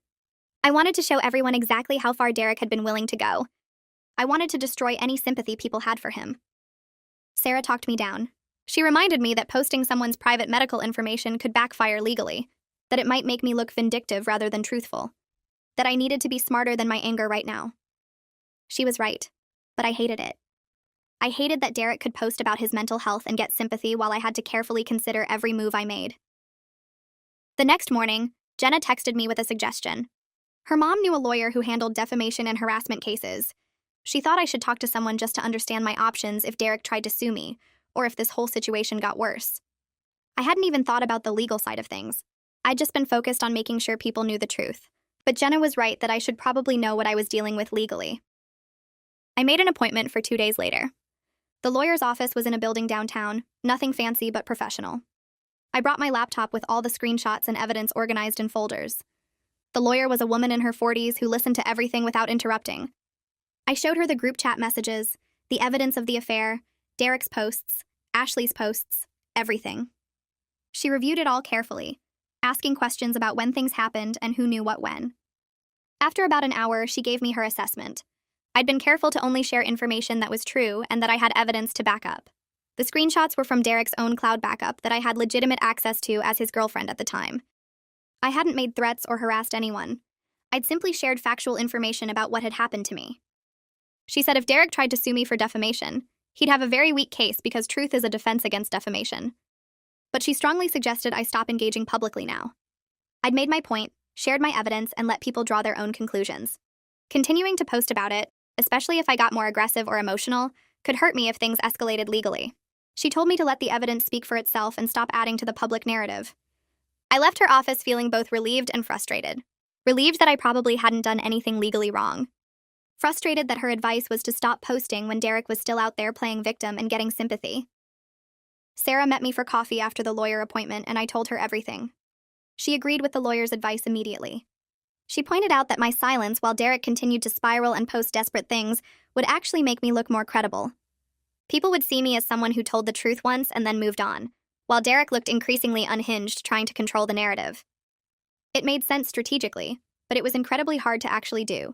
I wanted to show everyone exactly how far Derek had been willing to go. I wanted to destroy any sympathy people had for him. Sarah talked me down. She reminded me that posting someone's private medical information could backfire legally, that it might make me look vindictive rather than truthful, that I needed to be smarter than my anger right now. She was right, but I hated it. I hated that Derek could post about his mental health and get sympathy while I had to carefully consider every move I made. The next morning, Jenna texted me with a suggestion. Her mom knew a lawyer who handled defamation and harassment cases. She thought I should talk to someone just to understand my options if Derek tried to sue me, or if this whole situation got worse. I hadn't even thought about the legal side of things. I'd just been focused on making sure people knew the truth. But Jenna was right that I should probably know what I was dealing with legally. I made an appointment for 2 days later. The lawyer's office was in a building downtown, nothing fancy but professional. I brought my laptop with all the screenshots and evidence organized in folders. The lawyer was a woman in her 40s who listened to everything without interrupting. I showed her the group chat messages, the evidence of the affair, Derek's posts, Ashley's posts, everything. She reviewed it all carefully, asking questions about when things happened and who knew what when. After about an hour, she gave me her assessment. I'd been careful to only share information that was true and that I had evidence to back up. The screenshots were from Derek's own cloud backup that I had legitimate access to as his girlfriend at the time. I hadn't made threats or harassed anyone. I'd simply shared factual information about what had happened to me. She said if Derek tried to sue me for defamation, he'd have a very weak case because truth is a defense against defamation. But she strongly suggested I stop engaging publicly now. I'd made my point, shared my evidence, and let people draw their own conclusions. Continuing to post about it, especially if I got more aggressive or emotional, could hurt me if things escalated legally. She told me to let the evidence speak for itself and stop adding to the public narrative. I left her office feeling both relieved and frustrated. Relieved that I probably hadn't done anything legally wrong. Frustrated that her advice was to stop posting when Derek was still out there playing victim and getting sympathy. Sarah met me for coffee after the lawyer appointment and I told her everything. She agreed with the lawyer's advice immediately. She pointed out that my silence while Derek continued to spiral and post desperate things would actually make me look more credible. People would see me as someone who told the truth once and then moved on, while Derek looked increasingly unhinged trying to control the narrative. It made sense strategically, but it was incredibly hard to actually do.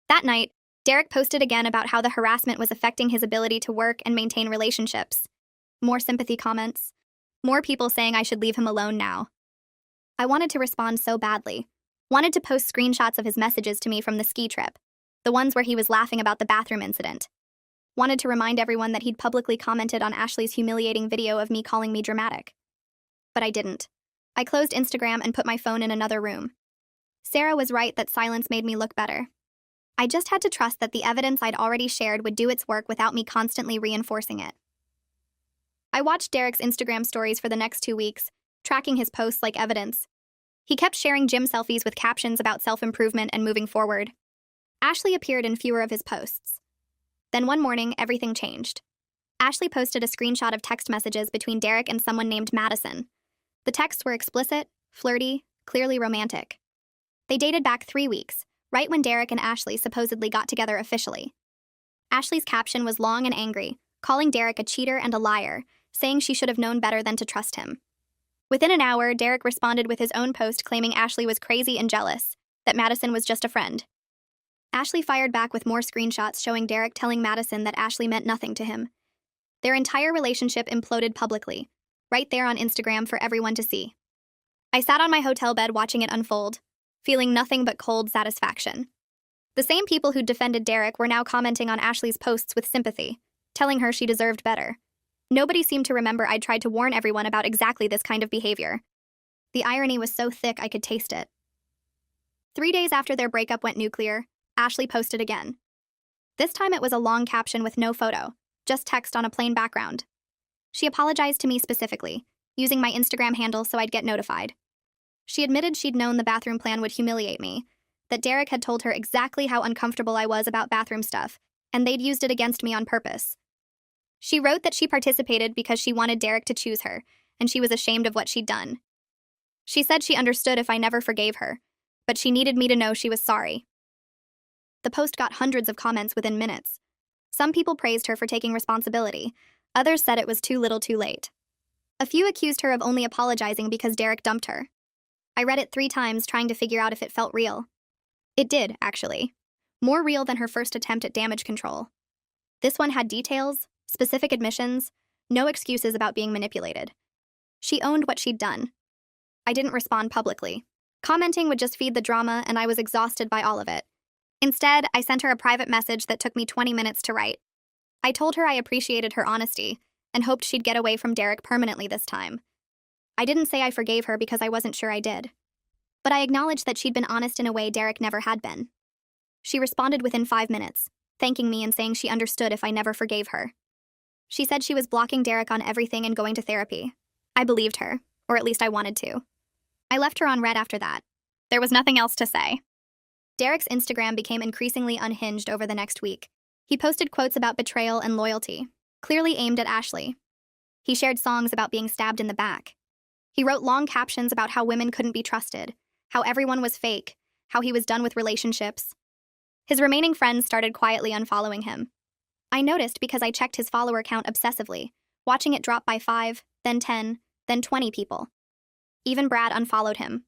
That night, Derek posted again about how the harassment was affecting his ability to work and maintain relationships. More sympathy comments. More people saying I should leave him alone now. I wanted to respond so badly. Wanted to post screenshots of his messages to me from the ski trip, the ones where he was laughing about the bathroom incident. Wanted to remind everyone that he'd publicly commented on Ashley's humiliating video of me calling me dramatic. But I didn't. I closed Instagram and put my phone in another room. Sarah was right that silence made me look better. I just had to trust that the evidence I'd already shared would do its work without me constantly reinforcing it. I watched Derek's Instagram stories for the next 2 weeks, tracking his posts like evidence. He kept sharing gym selfies with captions about self-improvement and moving forward. Ashley appeared in fewer of his posts. Then one morning, everything changed. Ashley posted a screenshot of text messages between Derek and someone named Madison. The texts were explicit, flirty, clearly romantic. They dated back 3 weeks, right when Derek and Ashley supposedly got together officially. Ashley's caption was long and angry, calling Derek a cheater and a liar, saying she should have known better than to trust him. Within an hour, Derek responded with his own post claiming Ashley was crazy and jealous, that Madison was just a friend. Ashley fired back with more screenshots showing Derek telling Madison that Ashley meant nothing to him. Their entire relationship imploded publicly, right there on Instagram for everyone to see. I sat on my hotel bed watching it unfold, feeling nothing but cold satisfaction. The same people who defended Derek were now commenting on Ashley's posts with sympathy, telling her she deserved better. Nobody seemed to remember I'd tried to warn everyone about exactly this kind of behavior. The irony was so thick I could taste it. 3 days after their breakup went nuclear, Ashley posted again. This time it was a long caption with no photo, just text on a plain background. She apologized to me specifically, using my Instagram handle so I'd get notified. She admitted she'd known the bathroom plan would humiliate me, that Derek had told her exactly how uncomfortable I was about bathroom stuff, and they'd used it against me on purpose. She wrote that she participated because she wanted Derek to choose her, and she was ashamed of what she'd done. She said she understood if I never forgave her, but she needed me to know she was sorry. The post got hundreds of comments within minutes. Some people praised her for taking responsibility, others said it was too little too late. A few accused her of only apologizing because Derek dumped her. I read it 3 times trying to figure out if it felt real. It did, actually. More real than her first attempt at damage control. This one had details, specific admissions, no excuses about being manipulated. She owned what she'd done. I didn't respond publicly. Commenting would just feed the drama, and I was exhausted by all of it. Instead, I sent her a private message that took me 20 minutes to write. I told her I appreciated her honesty and hoped she'd get away from Derek permanently this time. I didn't say I forgave her because I wasn't sure I did. But I acknowledged that she'd been honest in a way Derek never had been. She responded within 5 minutes, thanking me and saying she understood if I never forgave her. She said she was blocking Derek on everything and going to therapy. I believed her, or at least I wanted to. I left her on red after that. There was nothing else to say. Derek's Instagram became increasingly unhinged over the next week. He posted quotes about betrayal and loyalty, clearly aimed at Ashley. He shared songs about being stabbed in the back. He wrote long captions about how women couldn't be trusted, how everyone was fake, how he was done with relationships. His remaining friends started quietly unfollowing him. I noticed because I checked his follower count obsessively, watching it drop by 5, then 10, then 20 people. Even Brad unfollowed him.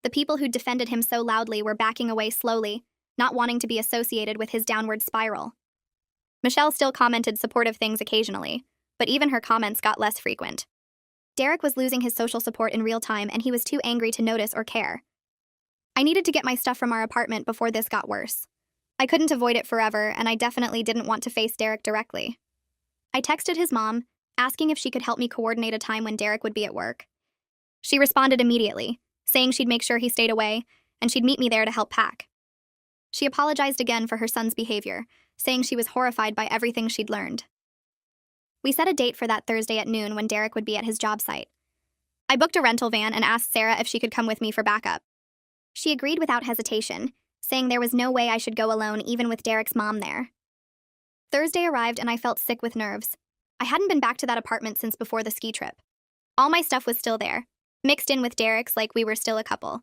The people who defended him so loudly were backing away slowly, not wanting to be associated with his downward spiral. Michelle still commented supportive things occasionally, but even her comments got less frequent. Derek was losing his social support in real time, and he was too angry to notice or care. I needed to get my stuff from our apartment before this got worse. I couldn't avoid it forever, and I definitely didn't want to face Derek directly. I texted his mom, asking if she could help me coordinate a time when Derek would be at work. She responded immediately, saying she'd make sure he stayed away, and she'd meet me there to help pack. She apologized again for her son's behavior, saying she was horrified by everything she'd learned. We set a date for that Thursday at noon when Derek would be at his job site. I booked a rental van and asked Sarah if she could come with me for backup. She agreed without hesitation, saying there was no way I should go alone even with Derek's mom there. Thursday arrived and I felt sick with nerves. I hadn't been back to that apartment since before the ski trip. All my stuff was still there, mixed in with Derek's like we were still a couple.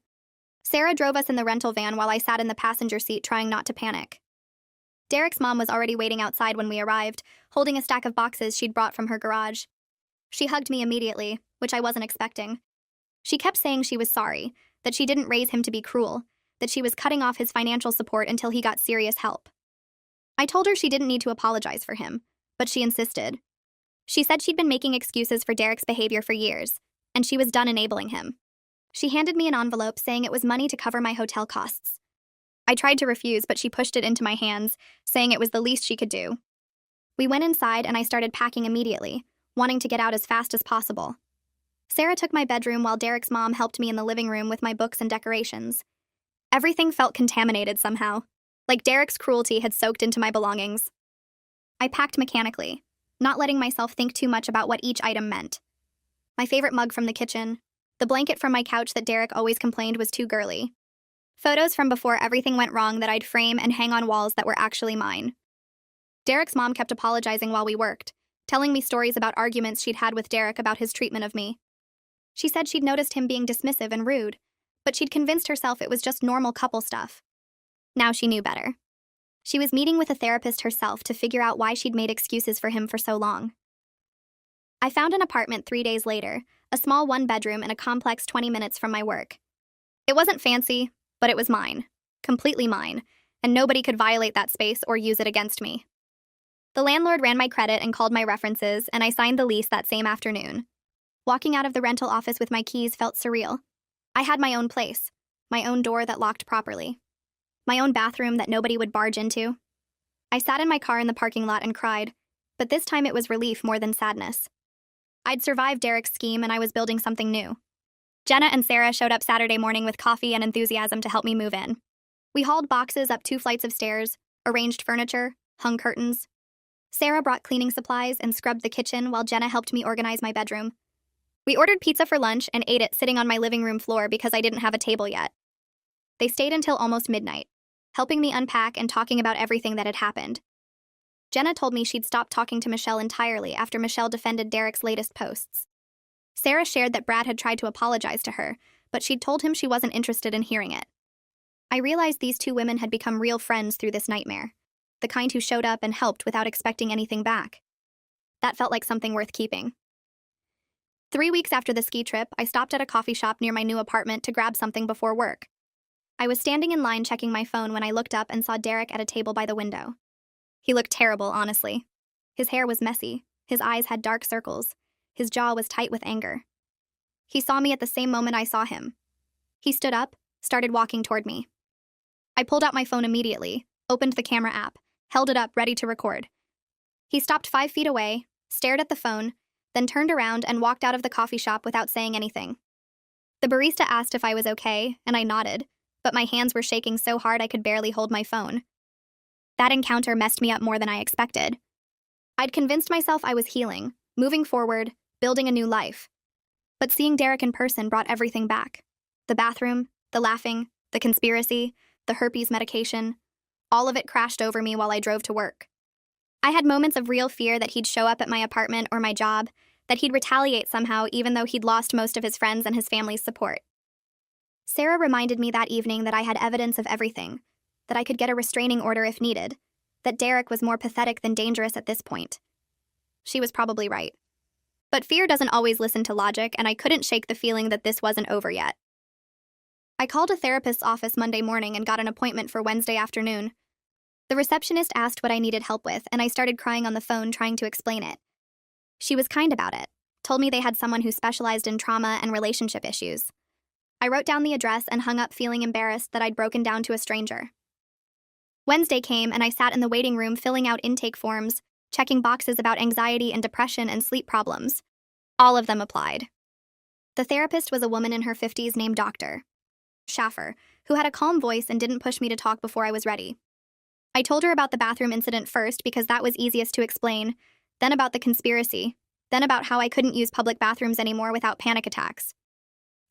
Sarah drove us in the rental van while I sat in the passenger seat trying not to panic. Derek's mom was already waiting outside when we arrived, holding a stack of boxes she'd brought from her garage. She hugged me immediately, which I wasn't expecting. She kept saying she was sorry, that she didn't raise him to be cruel, that she was cutting off his financial support until he got serious help. I told her she didn't need to apologize for him, but she insisted. She said she'd been making excuses for Derek's behavior for years, and she was done enabling him. She handed me an envelope saying it was money to cover my hotel costs. I tried to refuse, but she pushed it into my hands, saying it was the least she could do. We went inside and I started packing immediately, wanting to get out as fast as possible. Sarah took my bedroom while Derek's mom helped me in the living room with my books and decorations. Everything felt contaminated somehow, like Derek's cruelty had soaked into my belongings. I packed mechanically, not letting myself think too much about what each item meant. My favorite mug from the kitchen, the blanket from my couch that Derek always complained was too girly. Photos from before everything went wrong that I'd frame and hang on walls that were actually mine. Derek's mom kept apologizing while we worked, telling me stories about arguments she'd had with Derek about his treatment of me. She said she'd noticed him being dismissive and rude, but she'd convinced herself it was just normal couple stuff. Now she knew better. She was meeting with a therapist herself to figure out why she'd made excuses for him for so long. I found an apartment 3 days later, a small one-bedroom in a complex 20 minutes from my work. It wasn't fancy, but it was mine, completely mine, and nobody could violate that space or use it against me. The landlord ran my credit and called my references, and I signed the lease that same afternoon. Walking out of the rental office with my keys felt surreal. I had my own place, my own door that locked properly, my own bathroom that nobody would barge into. I sat in my car in the parking lot and cried, but this time it was relief more than sadness. I'd survived Derek's scheme and I was building something new. Jenna and Sarah showed up Saturday morning with coffee and enthusiasm to help me move in. We hauled boxes up 2 flights of stairs, arranged furniture, hung curtains. Sarah brought cleaning supplies and scrubbed the kitchen while Jenna helped me organize my bedroom. We ordered pizza for lunch and ate it sitting on my living room floor because I didn't have a table yet. They stayed until almost midnight, helping me unpack and talking about everything that had happened. Jenna told me she'd stopped talking to Michelle entirely after Michelle defended Derek's latest posts. Sarah shared that Brad had tried to apologize to her, but she'd told him she wasn't interested in hearing it. I realized these 2 women had become real friends through this nightmare, the kind who showed up and helped without expecting anything back. That felt like something worth keeping. 3 weeks after the ski trip, I stopped at a coffee shop near my new apartment to grab something before work. I was standing in line checking my phone when I looked up and saw Derek at a table by the window. He looked terrible, honestly. His hair was messy, his eyes had dark circles, his jaw was tight with anger. He saw me at the same moment I saw him. He stood up, started walking toward me. I pulled out my phone immediately, opened the camera app, held it up ready to record. He stopped 5 feet away, stared at the phone, then turned around and walked out of the coffee shop without saying anything. The barista asked if I was okay, and I nodded, but my hands were shaking so hard I could barely hold my phone. That encounter messed me up more than I expected. I'd convinced myself I was healing, moving forward, building a new life. But seeing Derek in person brought everything back. The bathroom, the laughing, the conspiracy, the herpes medication. All of it crashed over me while I drove to work. I had moments of real fear that he'd show up at my apartment or my job, that he'd retaliate somehow even though he'd lost most of his friends and his family's support. Sarah reminded me that evening that I had evidence of everything, that I could get a restraining order if needed, that Derek was more pathetic than dangerous at this point. She was probably right. But fear doesn't always listen to logic, and I couldn't shake the feeling that this wasn't over yet. I called a therapist's office Monday morning and got an appointment for Wednesday afternoon. The receptionist asked what I needed help with, and I started crying on the phone trying to explain it. She was kind about it, told me they had someone who specialized in trauma and relationship issues. I wrote down the address and hung up feeling embarrassed that I'd broken down to a stranger. Wednesday came and I sat in the waiting room filling out intake forms, checking boxes about anxiety and depression and sleep problems. All of them applied. The therapist was a woman in her 50s named Dr. Schaffer, who had a calm voice and didn't push me to talk before I was ready. I told her about the bathroom incident first because that was easiest to explain, then about the conspiracy, then about how I couldn't use public bathrooms anymore without panic attacks.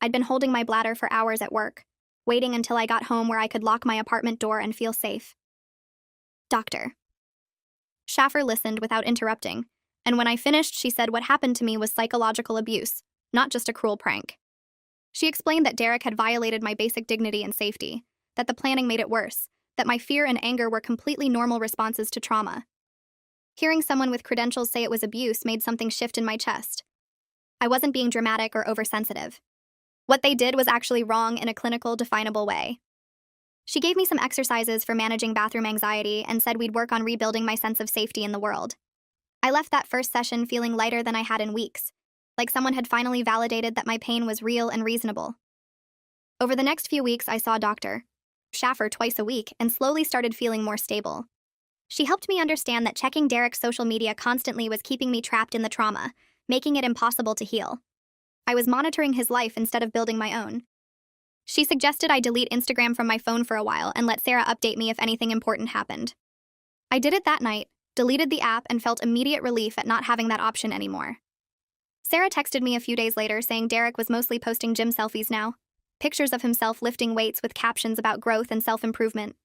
I'd been holding my bladder for hours at work, waiting until I got home where I could lock my apartment door and feel safe. Dr. Schaffer listened without interrupting, and when I finished, she said what happened to me was psychological abuse, not just a cruel prank. She explained that Derek had violated my basic dignity and safety, that the planning made it worse, that my fear and anger were completely normal responses to trauma. Hearing someone with credentials say it was abuse made something shift in my chest. I wasn't being dramatic or oversensitive. What they did was actually wrong in a clinical, definable way. She gave me some exercises for managing bathroom anxiety and said we'd work on rebuilding my sense of safety in the world. I left that first session feeling lighter than I had in weeks, like someone had finally validated that my pain was real and reasonable. Over the next few weeks, I saw Dr. Schaffer twice a week and slowly started feeling more stable. She helped me understand that checking Derek's social media constantly was keeping me trapped in the trauma, making it impossible to heal. I was monitoring his life instead of building my own. She suggested I delete Instagram from my phone for a while and let Sarah update me if anything important happened. I did it that night, deleted the app, and felt immediate relief at not having that option anymore. Sarah texted me a few days later saying Derek was mostly posting gym selfies now, pictures of himself lifting weights with captions about growth and self-improvement.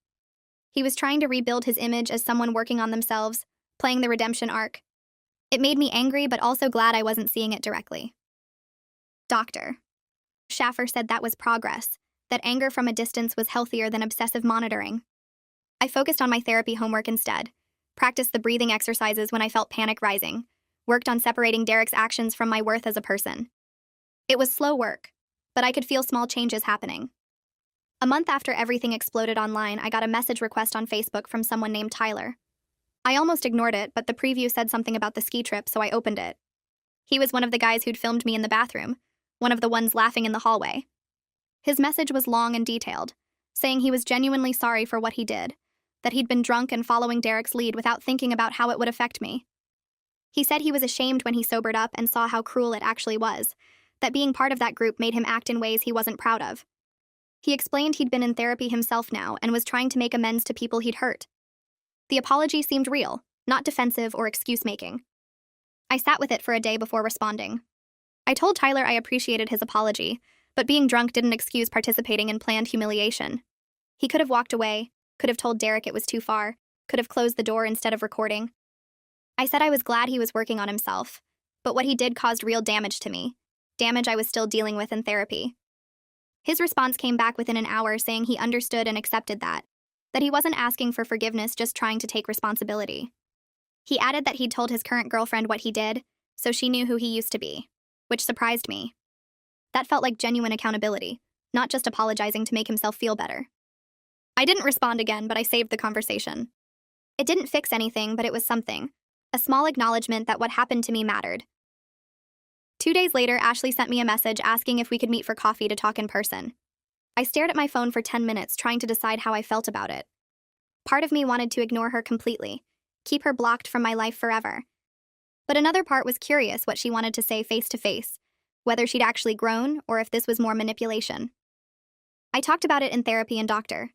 He was trying to rebuild his image as someone working on themselves, playing the redemption arc. It made me angry, but also glad I wasn't seeing it directly. Dr. Schaffer said that was progress, that anger from a distance was healthier than obsessive monitoring. I focused on my therapy homework instead, practiced the breathing exercises when I felt panic rising, worked on separating Derek's actions from my worth as a person. It was slow work, but I could feel small changes happening. A month after everything exploded online, I got a message request on Facebook from someone named Tyler. I almost ignored it, but the preview said something about the ski trip, so I opened it. He was one of the guys who'd filmed me in the bathroom, one of the ones laughing in the hallway. His message was long and detailed, saying he was genuinely sorry for what he did, that he'd been drunk and following Derek's lead without thinking about how it would affect me. He said he was ashamed when he sobered up and saw how cruel it actually was, that being part of that group made him act in ways he wasn't proud of. He explained he'd been in therapy himself now and was trying to make amends to people he'd hurt. The apology seemed real, not defensive or excuse-making. I sat with it for a day before responding. I told Tyler I appreciated his apology, but being drunk didn't excuse participating in planned humiliation. He could have walked away, could have told Derek it was too far, could have closed the door instead of recording. I said I was glad he was working on himself, but what he did caused real damage to me, damage I was still dealing with in therapy. His response came back within an hour saying he understood and accepted that he wasn't asking for forgiveness, just trying to take responsibility. He added that he'd told his current girlfriend what he did, so she knew who he used to be, which surprised me. That felt like genuine accountability, not just apologizing to make himself feel better. I didn't respond again, but I saved the conversation. It didn't fix anything, but it was something, a small acknowledgement that what happened to me mattered. 2 days later, Ashley sent me a message asking if we could meet for coffee to talk in person. I stared at my phone for 10 minutes trying to decide how I felt about it. Part of me wanted to ignore her completely, keep her blocked from my life forever. But another part was curious what she wanted to say face to face, whether she'd actually grown or if this was more manipulation. I talked about it in therapy, and Dr.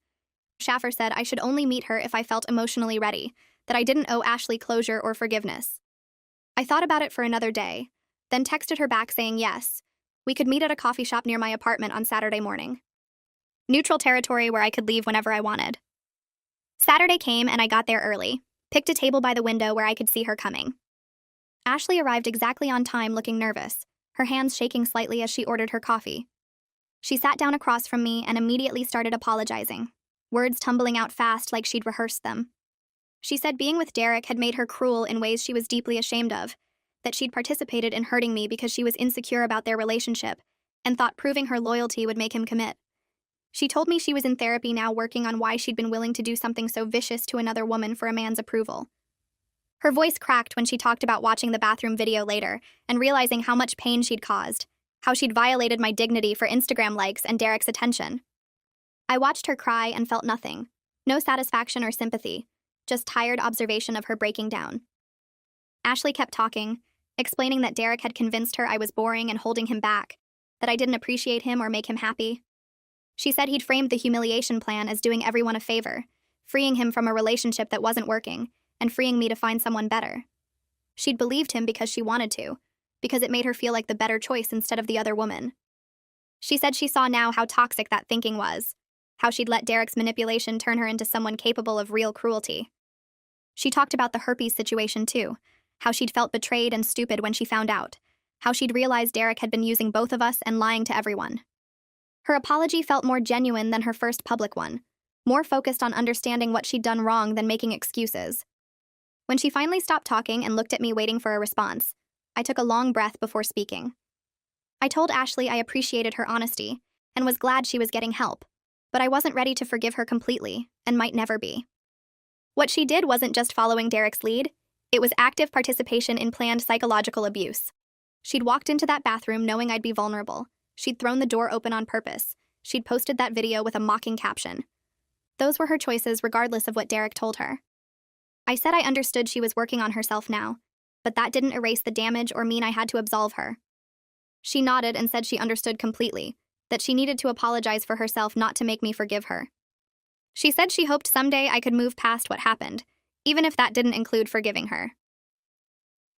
Schaffer said I should only meet her if I felt emotionally ready, that I didn't owe Ashley closure or forgiveness. I thought about it for another day, then texted her back saying yes, we could meet at a coffee shop near my apartment on Saturday morning. Neutral territory where I could leave whenever I wanted. Saturday came and I got there early, picked a table by the window where I could see her coming. Ashley arrived exactly on time, looking nervous, her hands shaking slightly as she ordered her coffee. She sat down across from me and immediately started apologizing, words tumbling out fast like she'd rehearsed them. She said being with Derek had made her cruel in ways she was deeply ashamed of, that she'd participated in hurting me because she was insecure about their relationship and thought proving her loyalty would make him commit. She told me she was in therapy now, working on why she'd been willing to do something so vicious to another woman for a man's approval. Her voice cracked when she talked about watching the bathroom video later and realizing how much pain she'd caused, how she'd violated my dignity for Instagram likes and Derek's attention. I watched her cry and felt nothing, no satisfaction or sympathy, just tired observation of her breaking down. Ashley kept talking, explaining that Derek had convinced her I was boring and holding him back, that I didn't appreciate him or make him happy. She said he'd framed the humiliation plan as doing everyone a favor, freeing him from a relationship that wasn't working, and freeing me to find someone better. She'd believed him because she wanted to, because it made her feel like the better choice instead of the other woman. She said she saw now how toxic that thinking was, how she'd let Derek's manipulation turn her into someone capable of real cruelty. She talked about the herpes situation too, how she'd felt betrayed and stupid when she found out, how she'd realized Derek had been using both of us and lying to everyone. Her apology felt more genuine than her first public one, more focused on understanding what she'd done wrong than making excuses. When she finally stopped talking and looked at me waiting for a response, I took a long breath before speaking. I told Ashley I appreciated her honesty and was glad she was getting help, but I wasn't ready to forgive her completely, and might never be. What she did wasn't just following Derek's lead, it was active participation in planned psychological abuse. She'd walked into that bathroom knowing I'd be vulnerable. She'd thrown the door open on purpose. She'd posted that video with a mocking caption. Those were her choices regardless of what Derek told her. I said I understood she was working on herself now, but that didn't erase the damage or mean I had to absolve her. She nodded and said she understood completely, that she needed to apologize for herself not to make me forgive her. She said she hoped someday I could move past what happened, even if that didn't include forgiving her.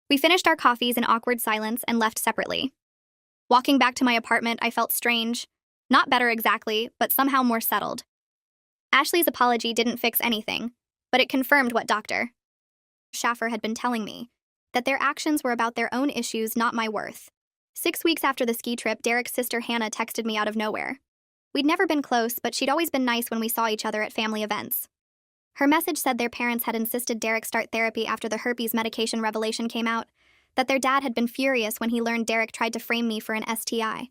We finished our coffees in awkward silence and left separately. Walking back to my apartment, I felt strange. Not better exactly, but somehow more settled. Ashley's apology didn't fix anything, but it confirmed what Dr. Schaffer had been telling me, that their actions were about their own issues, not my worth. 6 weeks after the ski trip, Derek's sister Hannah texted me out of nowhere. We'd never been close, but she'd always been nice when we saw each other at family events. Her message said their parents had insisted Derek start therapy after the herpes medication revelation came out, that their dad had been furious when he learned Derek tried to frame me for an STI.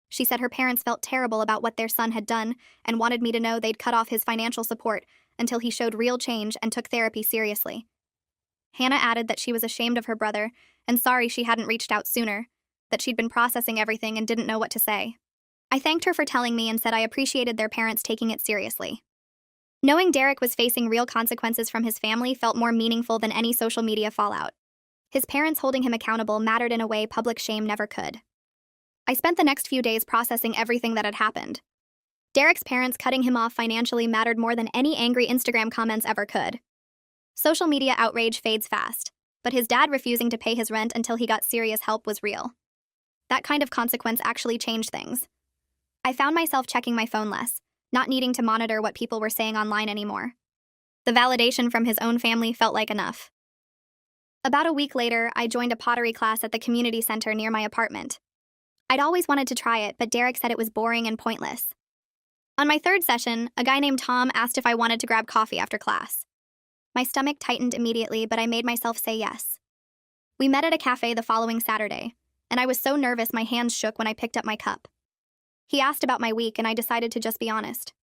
She said her parents felt terrible about what their son had done and wanted me to know they'd cut off his financial support until he showed real change and took therapy seriously. Hannah added that she was ashamed of her brother and sorry she hadn't reached out sooner, that she'd been processing everything and didn't know what to say. I thanked her for telling me and said I appreciated their parents taking it seriously. Knowing Derek was facing real consequences from his family felt more meaningful than any social media fallout. His parents holding him accountable mattered in a way public shame never could. I spent the next few days processing everything that had happened. Derek's parents cutting him off financially mattered more than any angry Instagram comments ever could. Social media outrage fades fast, but his dad refusing to pay his rent until he got serious help was real. That kind of consequence actually changed things. I found myself checking my phone less, not needing to monitor what people were saying online anymore. The validation from his own family felt like enough. About a week later, I joined a pottery class at the community center near my apartment. I'd always wanted to try it, but Derek said it was boring and pointless. On my third session, a guy named Tom asked if I wanted to grab coffee after class. My stomach tightened immediately, but I made myself say yes. We met at a cafe the following Saturday, and I was so nervous my hands shook when I picked up my cup. He asked about my week, and I decided to just be honest.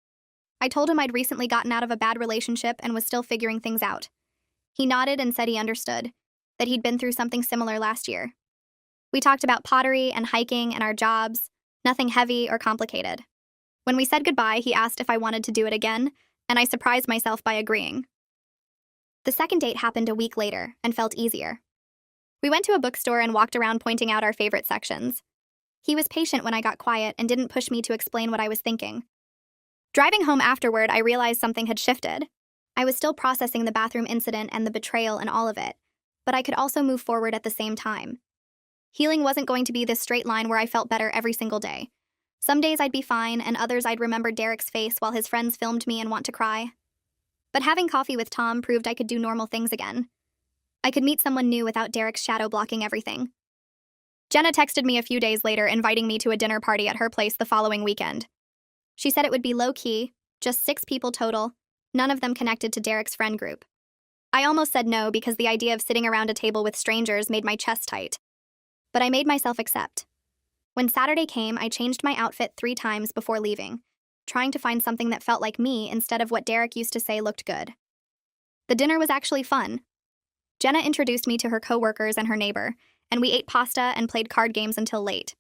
I told him I'd recently gotten out of a bad relationship and was still figuring things out. He nodded and said he understood, that he'd been through something similar last year. We talked about pottery and hiking and our jobs, nothing heavy or complicated. When we said goodbye, he asked if I wanted to do it again, and I surprised myself by agreeing. The second date happened a week later and felt easier. We went to a bookstore and walked around pointing out our favorite sections. He was patient when I got quiet and didn't push me to explain what I was thinking. Driving home afterward, I realized something had shifted. I was still processing the bathroom incident and the betrayal and all of it, but I could also move forward at the same time. Healing wasn't going to be this straight line where I felt better every single day. Some days I'd be fine, and others I'd remember Derek's face while his friends filmed me and want to cry. But having coffee with Tom proved I could do normal things again. I could meet someone new without Derek's shadow blocking everything. Jenna texted me a few days later inviting me to a dinner party at her place the following weekend. She said it would be low-key, just 6 people total, none of them connected to Derek's friend group. I almost said no because the idea of sitting around a table with strangers made my chest tight. But I made myself accept. When Saturday came, I changed my outfit 3 times before leaving, trying to find something that felt like me instead of what Derek used to say looked good. The dinner was actually fun. Jenna introduced me to her coworkers and her neighbor, and we ate pasta and played card games until late.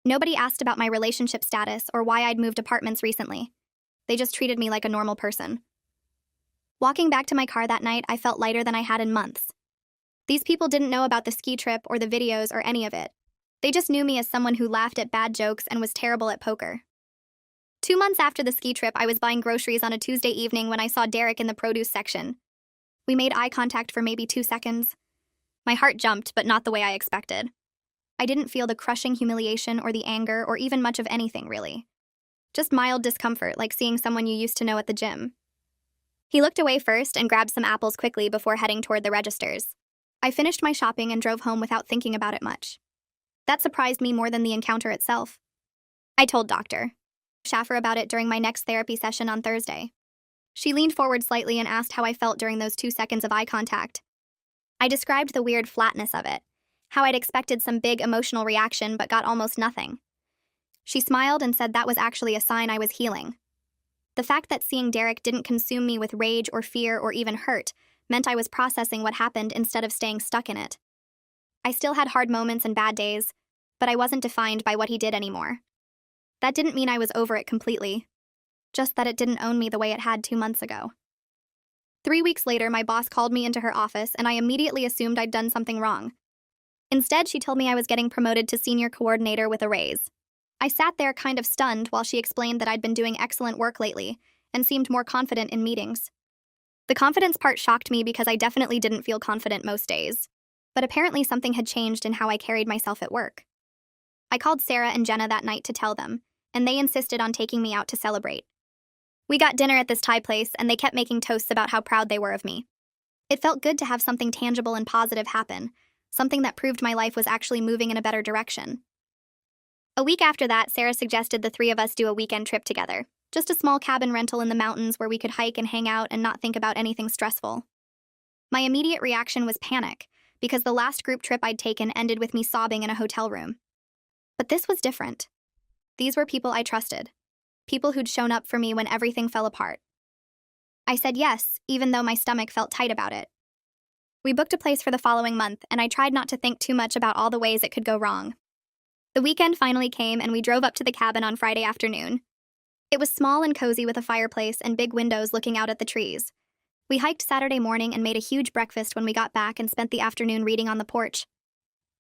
Nobody asked about my relationship status or why I'd moved apartments recently. They just treated me like a normal person. Walking back to my car that night, I felt lighter than I had in months. These people didn't know about the ski trip or the videos or any of it. They just knew me as someone who laughed at bad jokes and was terrible at poker. 2 months after the ski trip, I was buying groceries on a Tuesday evening when I saw Derek in the produce section. We made eye contact for maybe 2 seconds. My heart jumped, but not the way I expected. I didn't feel the crushing humiliation or the anger or even much of anything, really. Just mild discomfort, like seeing someone you used to know at the gym. He looked away first and grabbed some apples quickly before heading toward the registers. I finished my shopping and drove home without thinking about it much. That surprised me more than the encounter itself. I told Dr. Schaffer about it during my next therapy session on Thursday. She leaned forward slightly and asked how I felt during those 2 seconds of eye contact. I described the weird flatness of it, how I'd expected some big emotional reaction but got almost nothing. She smiled and said that was actually a sign I was healing. The fact that seeing Derek didn't consume me with rage or fear or even hurt meant I was processing what happened instead of staying stuck in it. I still had hard moments and bad days, but I wasn't defined by what he did anymore. That didn't mean I was over it completely, just that it didn't own me the way it had 2 months ago. 3 weeks later, my boss called me into her office, and I immediately assumed I'd done something wrong. Instead, she told me I was getting promoted to senior coordinator with a raise. I sat there kind of stunned while she explained that I'd been doing excellent work lately and seemed more confident in meetings. The confidence part shocked me because I definitely didn't feel confident most days, but apparently something had changed in how I carried myself at work. I called Sarah and Jenna that night to tell them, and they insisted on taking me out to celebrate. We got dinner at this Thai place, and they kept making toasts about how proud they were of me. It felt good to have something tangible and positive happen, something that proved my life was actually moving in a better direction. A week after that, Sarah suggested the three of us do a weekend trip together, just a small cabin rental in the mountains where we could hike and hang out and not think about anything stressful. My immediate reaction was panic, because the last group trip I'd taken ended with me sobbing in a hotel room. But this was different. These were people I trusted, people who'd shown up for me when everything fell apart. I said yes, even though my stomach felt tight about it. We booked a place for the following month, and I tried not to think too much about all the ways it could go wrong. The weekend finally came, and we drove up to the cabin on Friday afternoon. It was small and cozy with a fireplace and big windows looking out at the trees. We hiked Saturday morning and made a huge breakfast when we got back and spent the afternoon reading on the porch.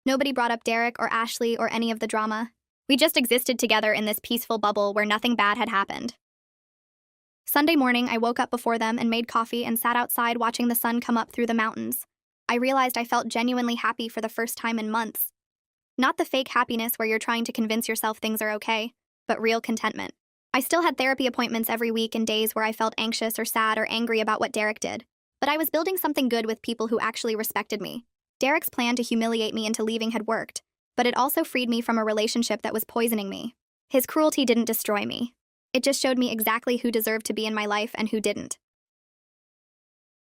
Nobody brought up Derek or Ashley or any of the drama. We just existed together in this peaceful bubble where nothing bad had happened. Sunday morning, I woke up before them and made coffee and sat outside watching the sun come up through the mountains. I realized I felt genuinely happy for the first time in months. Not the fake happiness where you're trying to convince yourself things are okay, but real contentment. I still had therapy appointments every week and days where I felt anxious or sad or angry about what Derek did, but I was building something good with people who actually respected me. Derek's plan to humiliate me into leaving had worked, but it also freed me from a relationship that was poisoning me. His cruelty didn't destroy me. It just showed me exactly who deserved to be in my life and who didn't.